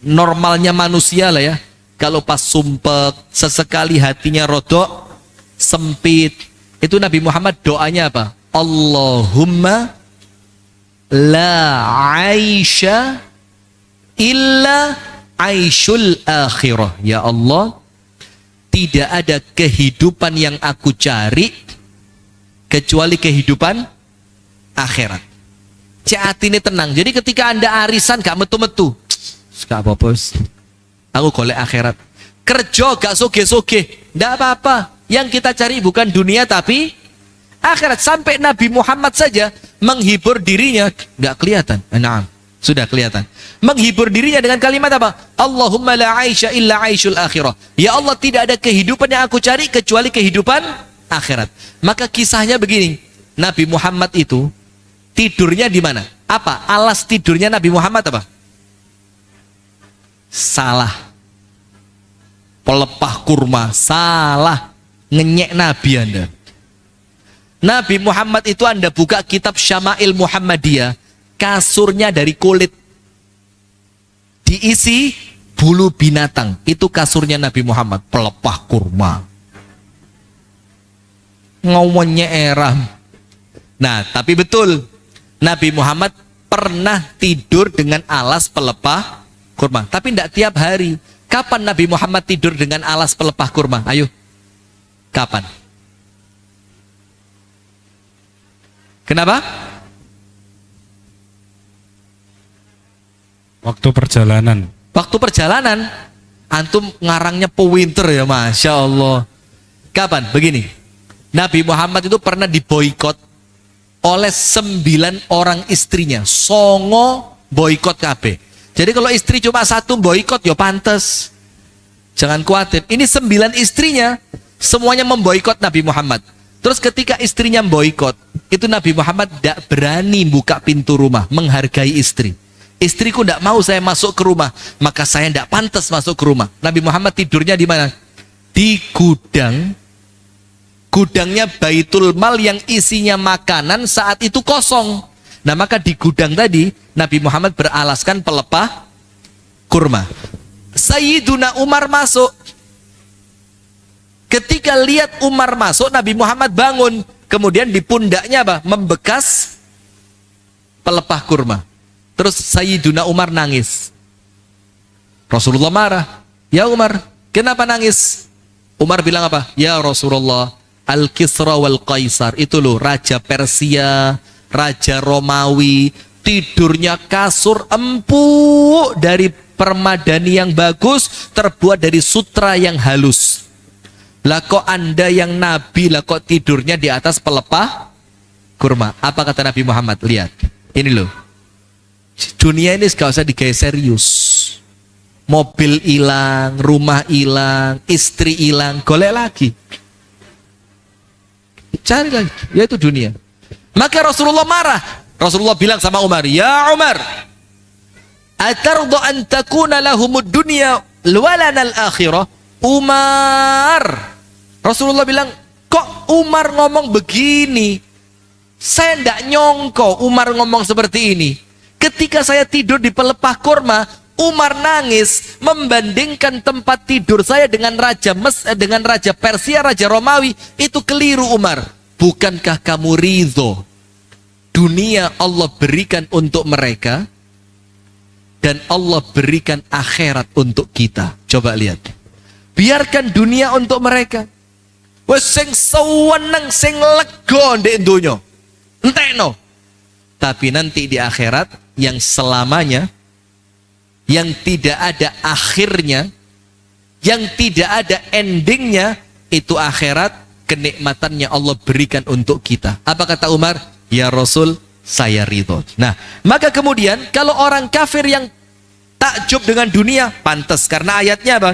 normalnya manusia lah ya. Kalau pas sumpek, sesekali hatinya rodok, sempit. Itu Nabi Muhammad doanya apa? Allahumma la aisha illa aishul akhirah. Ya Allah, tidak ada kehidupan yang aku cari kecuali kehidupan akhirat. Hati ini tenang. Jadi ketika Anda arisan gak metu-metu, gak apa-apa, aku golek akhirat. Kerja gak soge-soge, gak apa-apa. Yang kita cari bukan dunia tapi akhirat. Sampai Nabi Muhammad saja menghibur dirinya, gak kelihatan. Nah, sudah kelihatan. Menghibur dirinya dengan kalimat apa? Allahumma la aisha illa aishul akhirah. Ya Allah, tidak ada kehidupan yang aku cari kecuali kehidupan akhirat. Maka kisahnya begini. Nabi Muhammad itu tidurnya di mana? Apa? Alas tidurnya Nabi Muhammad apa? Salah. Pelepah kurma. Salah. Ngenyek Nabi Anda. Nabi Muhammad itu Anda buka kitab Syama'il Muhammadiyah. Kasurnya dari kulit. Diisi bulu binatang. Itu kasurnya Nabi Muhammad. Pelepah kurma. Ngomongnya eram. Nah, tapi betul. Nabi Muhammad pernah tidur dengan alas pelepah kurma, tapi tidak tiap hari. Kapan Nabi Muhammad tidur dengan alas pelepah kurma? Ayo, kapan? Kenapa? Waktu perjalanan. Waktu perjalanan. Antum ngarangnya pewinter ya, Masya Allah. Kapan? Begini, Nabi Muhammad itu pernah diboikot oleh 9 orang istrinya. Songo boikot KB. Jadi kalau istri cuma satu boikot, ya pantes. Jangan khawatir. Ini 9 istrinya semuanya memboikot Nabi Muhammad. Terus ketika istrinya boikot, itu Nabi Muhammad tidak berani buka pintu rumah, menghargai istri. Istriku tidak mau saya masuk ke rumah, maka saya tidak pantas masuk ke rumah. Nabi Muhammad tidurnya di mana? Di gudang. Gudangnya Baitul Mal yang isinya makanan saat itu kosong. Nah maka di gudang tadi Nabi Muhammad beralaskan pelepah kurma. Sayyiduna Umar masuk. Ketika lihat Umar masuk, Nabi Muhammad bangun. Kemudian di pundaknya apa? Membekas pelepah kurma. Terus Sayyiduna Umar nangis. Rasulullah marah. Ya Umar, kenapa nangis? Umar bilang apa? Ya Rasulullah, Al-Kisra wal Qaisar, itu loh Raja Persia, Raja Romawi, tidurnya kasur empuk dari permadani yang bagus, terbuat dari sutra yang halus. Lah kok Anda yang Nabi, lah kok tidurnya di atas pelepah kurma? Apa kata Nabi Muhammad? Lihat, ini loh. Dunia ini gak usah digaya serius. Mobil hilang, rumah hilang, istri hilang, golek lagi. Cari lagi, yaitu dunia. Maka Rasulullah marah. Rasulullah bilang sama Umar, ya Umar, atardu an takuna lahumud dunya walana al-akhirah? Umar, Rasulullah bilang, kok Umar ngomong begini? Saya tidak nyongko Umar ngomong seperti ini. Ketika saya tidur di pelepah kurma, Umar nangis membandingkan tempat tidur saya dengan Raja Persia, Raja Romawi. Itu keliru Umar. Bukankah kamu ridho dunia Allah berikan untuk mereka dan Allah berikan akhirat untuk kita? Coba lihat. Biarkan dunia untuk mereka. Wes sing seweneng, sing lega ndek donya. Entekno. Tapi nanti di akhirat yang selamanya, yang tidak ada akhirnya, yang tidak ada endingnya, itu akhirat, kenikmatannya Allah berikan untuk kita. Apa kata Umar? Ya Rasul, saya ridho. Nah, maka kemudian kalau orang kafir yang takjub dengan dunia, pantas karena ayatnya apa?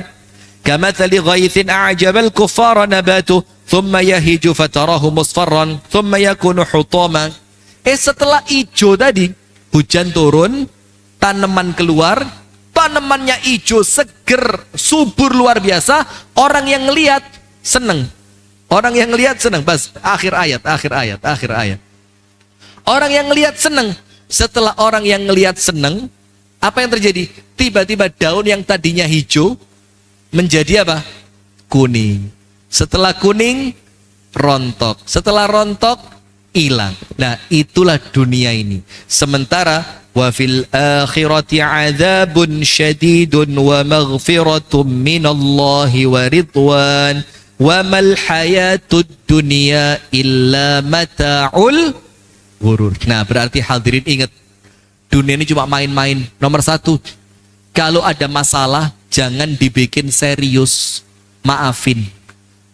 Kamathali ghaithin a'jabal kuffara nabatu thumma yahiju fatarahu musfarran thumma yakunu hutama. Setelah hijau tadi, hujan turun, tanaman keluar, tanamannya hijau, seger, subur luar biasa. Orang yang ngelihat seneng. Orang yang ngelihat seneng. Bas, akhir ayat. Orang yang ngelihat seneng. Setelah orang yang ngelihat seneng, apa yang terjadi? Tiba-tiba daun yang tadinya hijau menjadi apa? Kuning. Setelah kuning, rontok. Setelah rontok, hilang. Nah, itulah dunia ini. Sementara wa fil akhirati adzabun syadidun wa maghfiratun minallahi wa ridwan wa mal hayatud dunya illa mata'ul ghurur. Nah, berarti hadirin ingat, dunia ini cuma main-main. Nomor 1, kalau ada masalah jangan dibikin serius, maafin.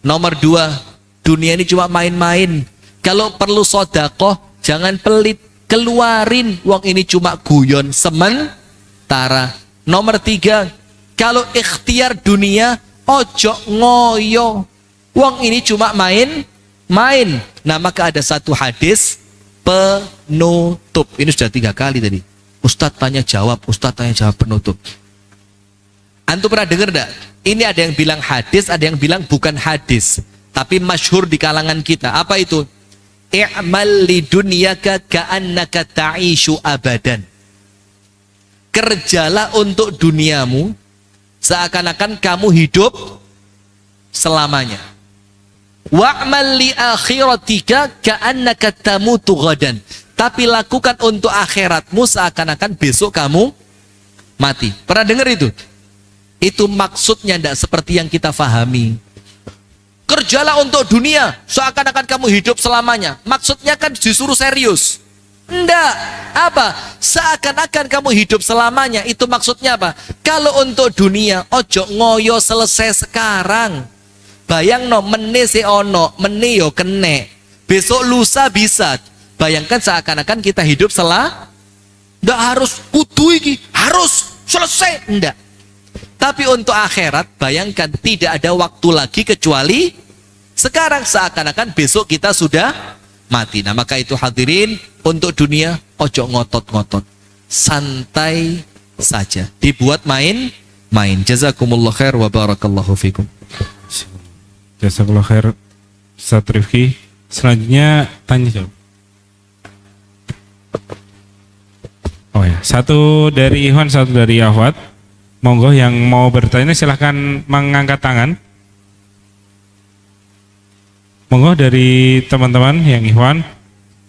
Nomor 2, dunia ini cuma main-main. Kalau perlu sodakoh, jangan pelit, keluarin. Uang ini cuma guyon sementara. Nomor 3, kalau ikhtiar dunia, ojo ngoyo. Uang ini cuma main. Nah, maka ada satu hadis penutup. Ini sudah 3 kali tadi. Ustadz tanya jawab penutup. Antum pernah dengar enggak? Ini ada yang bilang hadis, ada yang bilang bukan hadis. Tapi masyhur di kalangan kita. Apa itu? I'mal li dunyaka ka'annaka ta'ishu abadan. Kerjalah untuk duniamu seakan-akan kamu hidup selamanya. Wa'mal li akhiratika ka'annaka tamutu ghadan. Tapi lakukan untuk akhiratmu seakan-akan besok kamu mati. Pernah dengar itu? Itu maksudnya tidak seperti yang kita fahami. Kerjalah untuk dunia seakan-akan kamu hidup selamanya. Maksudnya kan disuruh serius. Enggak. Apa? Seakan-akan kamu hidup selamanya. Itu maksudnya apa? Kalau untuk dunia, ojo ngoyo selesai sekarang. Bayang no, mene se ono, mene yo kene. Besok lusa bisa. Bayangkan seakan-akan kita hidup enggak harus kudu iki, harus selesai. Enggak. Tapi untuk akhirat, bayangkan tidak ada waktu lagi kecuali sekarang, seakan-akan besok kita sudah mati. Nah, maka itu hadirin, untuk dunia ojo ngotot-ngotot. Santai saja. Dibuat main-main. Jazakumullah khair wa barakallahu fikum. Jazakallah khair Ustaz Rifki. Selanjutnya tanya jawab. Oh ya, satu dari Ikhwan, satu dari Ahwat. Monggo yang mau bertanya silahkan mengangkat tangan. Monggo dari teman-teman yang Ikhwan,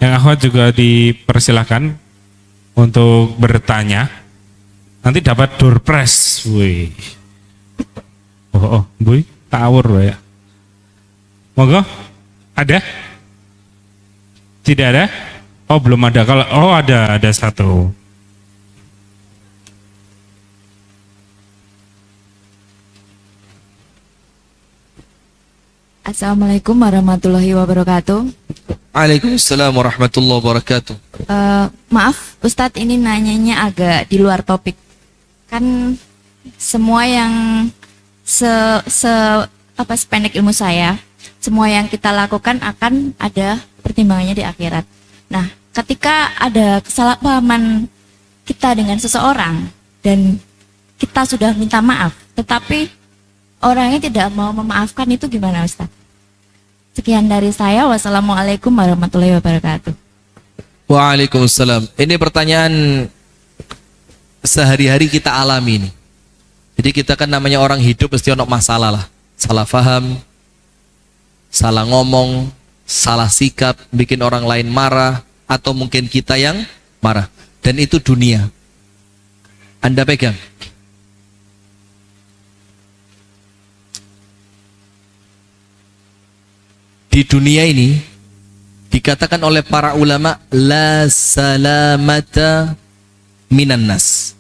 yang Ahwat juga dipersilahkan untuk bertanya. Nanti dapat door prize. Wih. Oh, Boy, tawur loh ya. Monggo, ada? Tidak ada? Oh, belum ada. Kalau ada satu. Assalamualaikum warahmatullahi wabarakatuh. Waalaikumsalam warahmatullahi wabarakatuh. Maaf, Ustadz, ini nanyanya agak di luar topik. Kan semua yang sependek ilmu saya, semua yang kita lakukan akan ada pertimbangannya di akhirat. Nah, ketika ada kesalahpahaman kita dengan seseorang dan kita sudah minta maaf, tetapi orangnya tidak mau memaafkan, itu gimana, Ustaz? Sekian dari saya. Wassalamualaikum warahmatullahi wabarakatuh. Waalaikumsalam. Ini pertanyaan sehari-hari kita alami nih. Jadi kita kan namanya orang hidup pasti ada masalah lah. Salah faham, salah ngomong, salah sikap, bikin orang lain marah, atau mungkin kita yang marah. Dan itu dunia. Anda pegang. Di dunia ini dikatakan oleh para ulama, la salamata minan nas.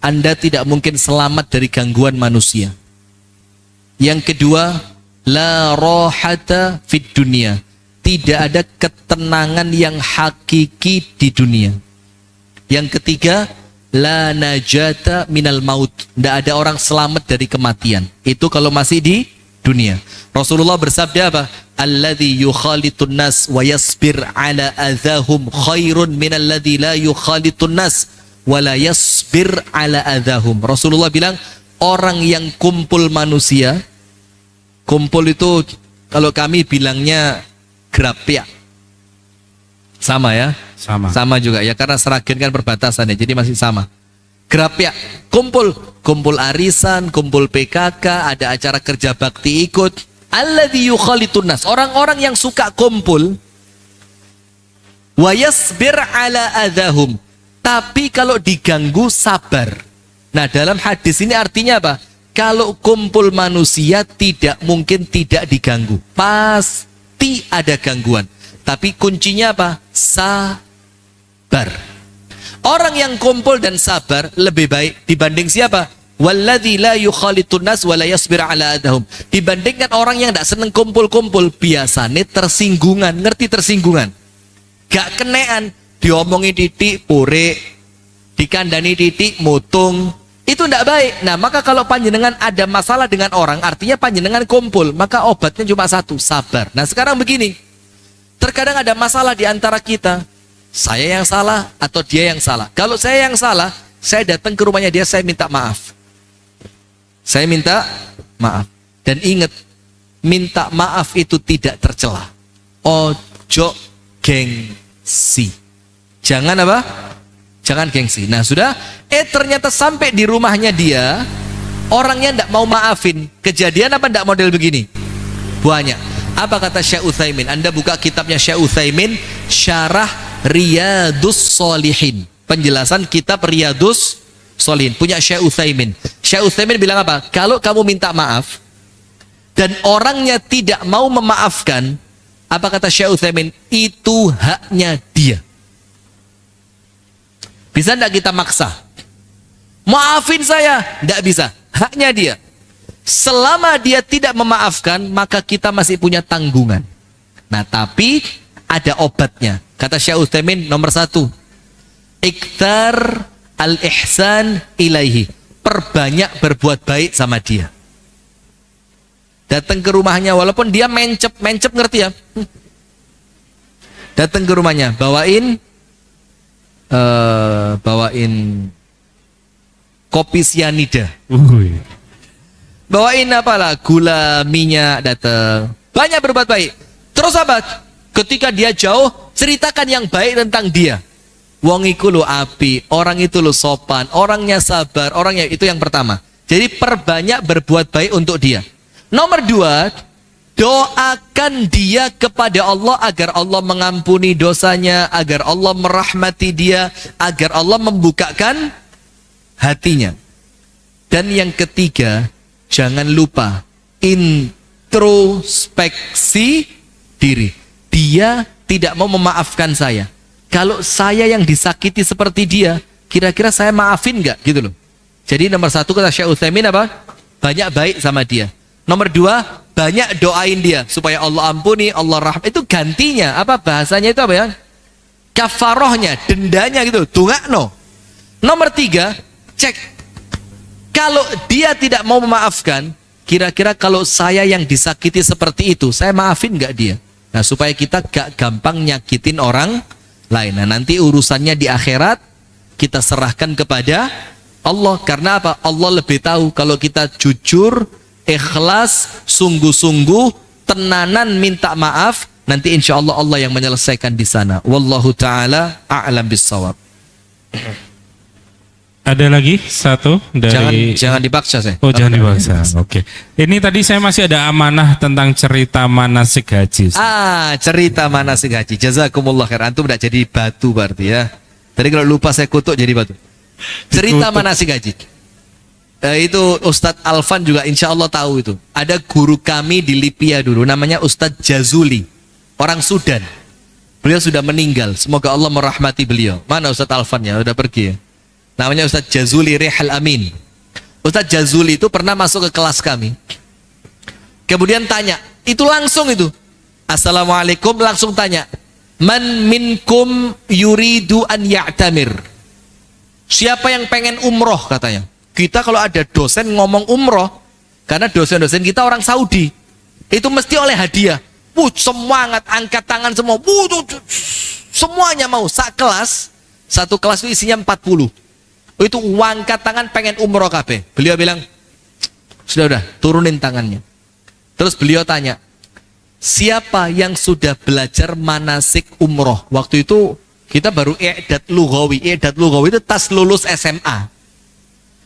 Anda tidak mungkin selamat dari gangguan manusia. Yang kedua, la rohata fid dunia. Tidak ada ketenangan yang hakiki di dunia. Yang ketiga, la najata minal maut. Tidak ada orang selamat dari kematian. Itu kalau masih di dunia. Rasulullah bersabda apa? Alladzi yukhalitun nas wa yasbir ala adahum khairun minalladzi la yukhalitun nas wa la yasbir ala adahum. Rasulullah bilang, orang yang kumpul manusia, kumpul itu kalau kami bilangnya grapya. Sama ya? Sama juga ya, karena Seragen kan perbatasan ya, jadi masih sama. Grapya, kumpul arisan, kumpul PKK, ada acara kerja bakti ikut. Alladzi yukhalitun nas, orang-orang yang suka kumpul, wa yasbir ala adahum, tapi kalau diganggu sabar. Nah, dalam hadis ini artinya apa? Kalau kumpul manusia tidak mungkin tidak diganggu, pasti ada gangguan, tapi kuncinya apa? Sabar. Orang yang kumpul dan sabar lebih baik dibanding siapa? Walladzi la yukhalitun nas wa la yasbir ala adahum. Dibandingkan orang yang tidak seneng kumpul-kumpul, biasanya tersinggungan. Ngerti tersinggungan? Gak kenean, diomongi titik pure, dikandani titik mutung. Itu tidak baik. Nah, maka kalau panjenengan ada masalah dengan orang, artinya panjenengan kumpul, maka obatnya cuma satu, sabar. Nah, sekarang begini, terkadang ada masalah di antara kita, saya yang salah atau dia yang salah. Kalau saya yang salah, saya datang ke rumahnya dia, saya minta maaf. Saya minta maaf. Dan ingat, minta maaf itu tidak tercela. Ojo gengsi. Jangan apa? Jangan gengsi. Nah, sudah. Ternyata sampai di rumahnya dia, orangnya tidak mau maafin. Kejadian apa tidak model begini? Banyak. Apa kata Syekh Utsaimin? Anda buka kitabnya Syekh Utsaimin, Syarah Riyadus Shalihin. Penjelasan kitab Riyadus Shalihin punya Syekh Utsaimin. Syekh Utsaimin bilang apa? Kalau kamu minta maaf dan orangnya tidak mau memaafkan, apa kata Syekh Utsaimin? Itu haknya dia. Bisa enggak kita maksa? Maafin saya, enggak bisa. Haknya dia. Selama dia tidak memaafkan, maka kita masih punya tanggungan. Nah, tapi ada obatnya. Kata Syekh Utsaimin, nomor 1, iktar al-ihsan ilaihi. Perbanyak berbuat baik sama dia. Datang ke rumahnya, walaupun dia mencep ngerti ya? Datang ke rumahnya, bawain kopi sianida. Bawain apalah, gula, minyak, datang. Banyak berbuat baik. Terus apa? Ketika dia jauh, ceritakan yang baik tentang dia. Wong iku lo api, orang itu lo sopan, orangnya sabar, orangnya itu yang pertama. Jadi perbanyak berbuat baik untuk dia. Nomor 2, doakan dia kepada Allah agar Allah mengampuni dosanya, agar Allah merahmati dia, agar Allah membukakan hatinya. Dan yang ketiga, jangan lupa introspeksi diri. Dia tidak mau memaafkan saya. Kalau saya yang disakiti seperti dia, kira-kira saya maafin nggak? Gitu loh. Jadi nomor 1 kata Syekh Utsaimin apa? Banyak baik sama dia. Nomor 2, banyak doain dia supaya Allah ampuni, Allah rahmat. Itu gantinya apa bahasanya itu apa ya? Kafarohnya, dendanya gitu. Tungakno. Nomor 3, cek. Kalau dia tidak mau memaafkan, kira-kira kalau saya yang disakiti seperti itu, saya maafin nggak dia? Nah, supaya kita gak gampang nyakitin orang lain. Nah, nanti urusannya di akhirat kita serahkan kepada Allah. Karena apa? Allah lebih tahu. Kalau kita jujur, ikhlas, sungguh-sungguh, tenanan minta maaf, nanti insya Allah Allah yang menyelesaikan di sana. Wallahu ta'ala a'lam bissawab. Ada lagi satu dari... Jangan dipaksa saya. Oh, jangan dipaksa. Oke. Ini tadi saya masih ada amanah tentang cerita manasik haji. Cerita manasik haji. Jazakumullah khair. Antum udah jadi batu berarti ya. Tadi kalau lupa saya kutuk jadi batu. Cerita manasik haji. Itu Ustadz Alfan juga insya Allah tahu itu. Ada guru kami di Libya dulu, namanya Ustadz Jazuli. Orang Sudan. Beliau sudah meninggal. Semoga Allah merahmati beliau. Mana Ustadz Alfan ya? Udah pergi ya? Namanya Ustadz Jazuli Rihal Amin. Ustadz Jazuli itu pernah masuk ke kelas kami. Kemudian tanya, itu langsung itu. Assalamualaikum, langsung tanya. Man minkum yuridu an ya'tamir. Siapa yang pengen umroh katanya. Kita kalau ada dosen ngomong umroh, karena dosen-dosen kita orang Saudi, itu mesti oleh hadiah. Semangat, angkat tangan semua. Semuanya mau. Satu kelas itu isinya 40. Itu angkat tangan pengen umroh kabeh. Beliau bilang, sudah turunin tangannya. Terus beliau tanya, siapa yang sudah belajar manasik umroh? Waktu itu kita baru i'dad lughawi. I'dad lughawi itu tas lulus SMA.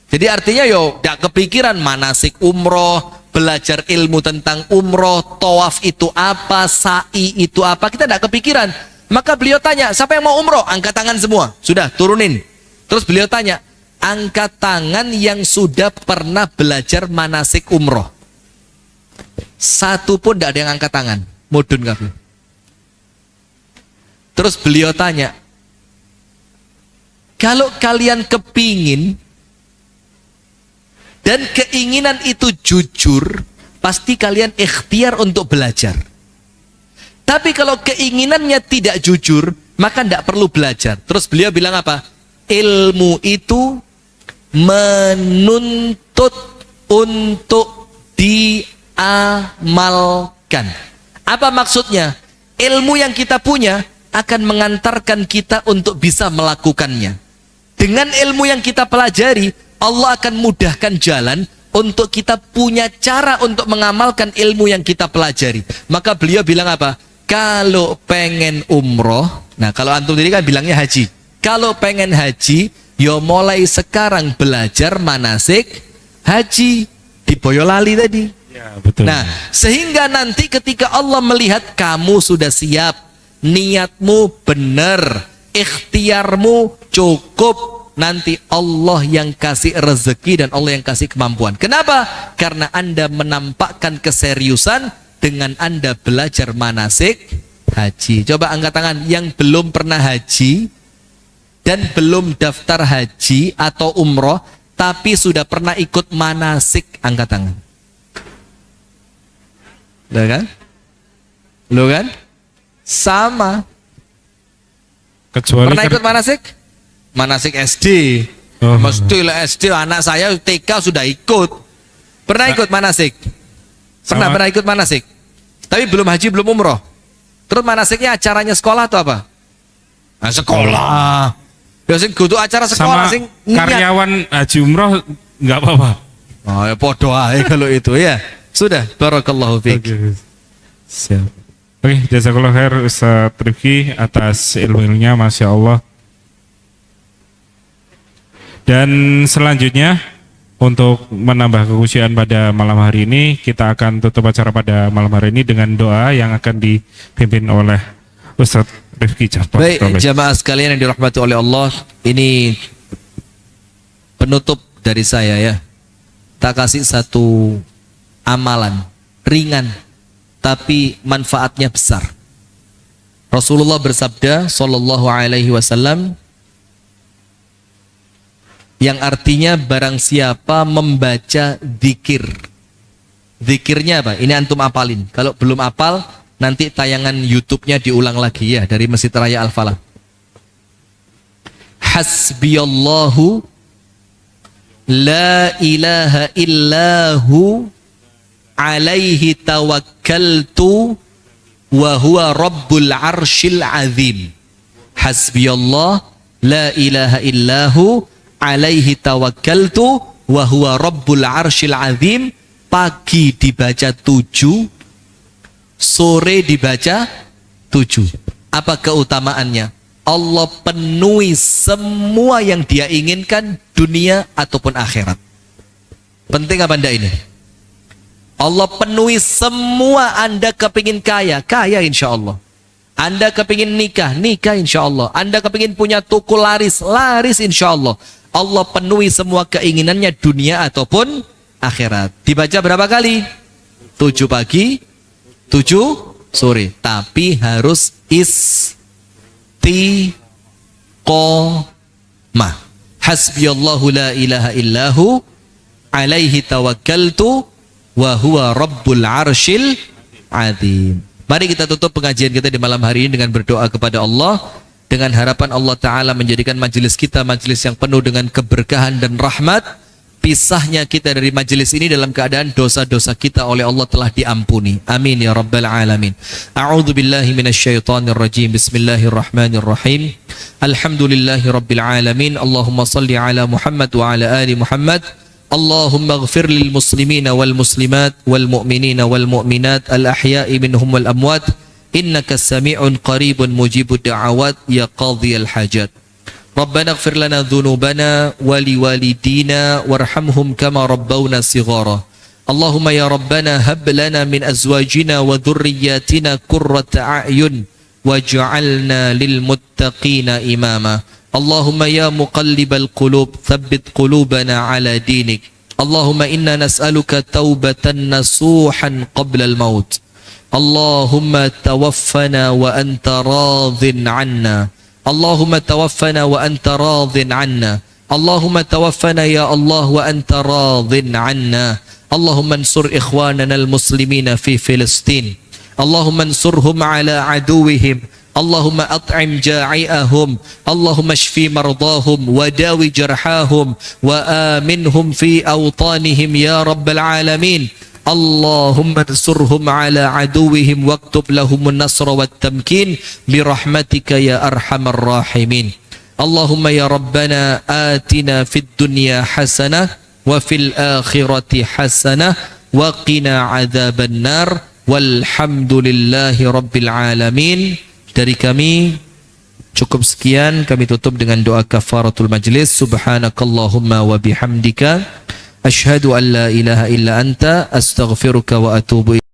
Jadi artinya gak kepikiran manasik umroh, belajar ilmu tentang umroh, tawaf itu apa, sa'i itu apa, kita gak kepikiran. Maka beliau tanya, siapa yang mau umroh? Angkat tangan semua. Sudah, turunin. Terus beliau tanya, angkat tangan yang sudah pernah belajar manasik umroh. Satu pun tidak ada yang angkat tangan. Mudun kabeh. Terus beliau tanya, kalau kalian kepingin dan keinginan itu jujur, pasti kalian ikhtiar untuk belajar. Tapi kalau keinginannya tidak jujur, maka tidak perlu belajar. Terus beliau bilang apa? Ilmu itu menuntut untuk diamalkan. Apa maksudnya? Ilmu yang kita punya akan mengantarkan kita untuk bisa melakukannya. Dengan ilmu yang kita pelajari, Allah akan mudahkan jalan untuk kita punya cara untuk mengamalkan ilmu yang kita pelajari. Maka beliau bilang apa? Kalau pengen umroh, nah kalau antum tadi kan bilangnya haji. Kalau pengen haji, mulai sekarang belajar manasik haji di Boyolali tadi. Ya, betul. Nah, sehingga nanti ketika Allah melihat kamu sudah siap, niatmu benar, ikhtiarmu cukup. Nanti Allah yang kasih rezeki dan Allah yang kasih kemampuan. Kenapa? Karena Anda menampakkan keseriusan dengan Anda belajar manasik haji. Coba angkat tangan yang belum pernah haji dan belum daftar haji atau umroh tapi sudah pernah ikut manasik, angkat tangan. Loh kan? Loh kan? Sama. Kecuali Pernah ikut manasik? Manasik SD. Oh. Mestilah SD, anak saya TK sudah ikut. Pernah ikut manasik? Pernah ikut manasik. Tapi belum haji, belum umroh. Terus manasiknya acaranya sekolah atau apa? Nah, sekolah. Ya sing kudu acara sekolah sama sing niat. karyawan haji umroh nggak apa-apa. Oh, ya podo ae kalau itu ya. Sudah, barakallahu fiik. Oke. Siap. Oke, jazakallahu khair Ustaz Rifki atas ilmu-ilmunya, Masya Allah. Dan selanjutnya untuk menambah kekhusyuan pada malam hari ini, kita akan tutup acara pada malam hari ini dengan doa yang akan dipimpin oleh Ustaz Rifki Jafar. Baik, jamaah sekalian yang dirahmati oleh Allah, ini penutup dari saya ya. Tak kasih satu amalan ringan tapi manfaatnya besar. Rasulullah bersabda sallallahu alaihi wasallam, yang artinya barang siapa membaca zikir. Zikirnya apa? Ini antum apalin. Kalau belum apal, nanti tayangan YouTube-nya diulang lagi ya dari Masjid Raya Al-Falah. Hasbiyallahu la ilaha illahu alaihi tawakkaltu wa huwa rabbul arshil azim. Hasbiyallah la ilaha illahu alaihi tawakkaltu wa huwa rabbul arshil azim. Pagi dibaca 7, sore dibaca 7. Apa keutamaannya? Allah penuhi semua yang dia inginkan, dunia ataupun akhirat. Penting apa anda ini? Allah penuhi semua. Anda kepingin kaya, kaya insya Allah. Anda kepingin nikah, nikah insya Allah. Anda kepingin punya toko laris, laris insya Allah. Allah penuhi semua keinginannya, dunia ataupun akhirat. Dibaca berapa kali? 7 pagi, 7 sore. Tapi harus istiqomah. Hasbiyallahu la ilaha illahu alaihi tawakkaltu wa huwa rabbul arshil azim. Mari kita tutup pengajian kita di malam hari ini dengan berdoa kepada Allah, dengan harapan Allah Ta'ala menjadikan majelis kita majelis yang penuh dengan keberkahan dan rahmat. Pisahnya kita dari majelis ini dalam keadaan dosa-dosa kita oleh Allah telah diampuni. Amin ya rabbal alamin. A'udzu billahi minasyaitonir rajim. Bismillahirrahmanirrahim. Alhamdulillahi rabbil alamin. Allahumma salli ala Muhammad wa ala ali Muhammad. Allahumma ighfir lil muslimina wal muslimat wal mu'minina wal mu'minat al ahya'i minhum wal amwat. Innaka sami'un qaribun mujibud da'awat ya qadhiyal hajat. Rabbana ighfir lana dhunubana wa liwalidina warhamhum kama rabbawna sighara. Allahumma ya Rabbana hab lana min azwajina wa dhurriyyatina qurrata a'yun waj'alna lil muttaqina imama. Allahumma ya muqallibal qulub thabbit qulubana ala dinik. Allahumma inna nas'aluka taubatan nasuhan qabla al-maut. Allahumma tawaffana wa anta radhin 'anna. Allahumma tawaffana wa anta radhin 'anna. Allahumma tawaffana ya Allah wa anta radhin 'anna. Allahumma ansur ikhwanana al-muslimina fi Filistin. Allahumma ansurhum 'ala aduwwihim. Allahumma at'im ja'i'ahum. Allahumma shfi mardahum wa dawi jarhahum wa aminhum fi awtanihim ya rabbal alamin. Allahumma ansurhum ala aduwihim waktub lahumun nasra wat tamkin birahmatika ya arhamar rahimin. Allahumma ya Rabbana atina fid dunya hasanah wa fil akhirati hasanah wa qina adzaban nar walhamdulillahi rabbil alamin. Dari kami cukup sekian, kami tutup dengan doa kafaratul majlis. Subhanakallahumma wa bihamdika asyhadu an la ilaha illa anta astaghfiruka wa atubu ilaik.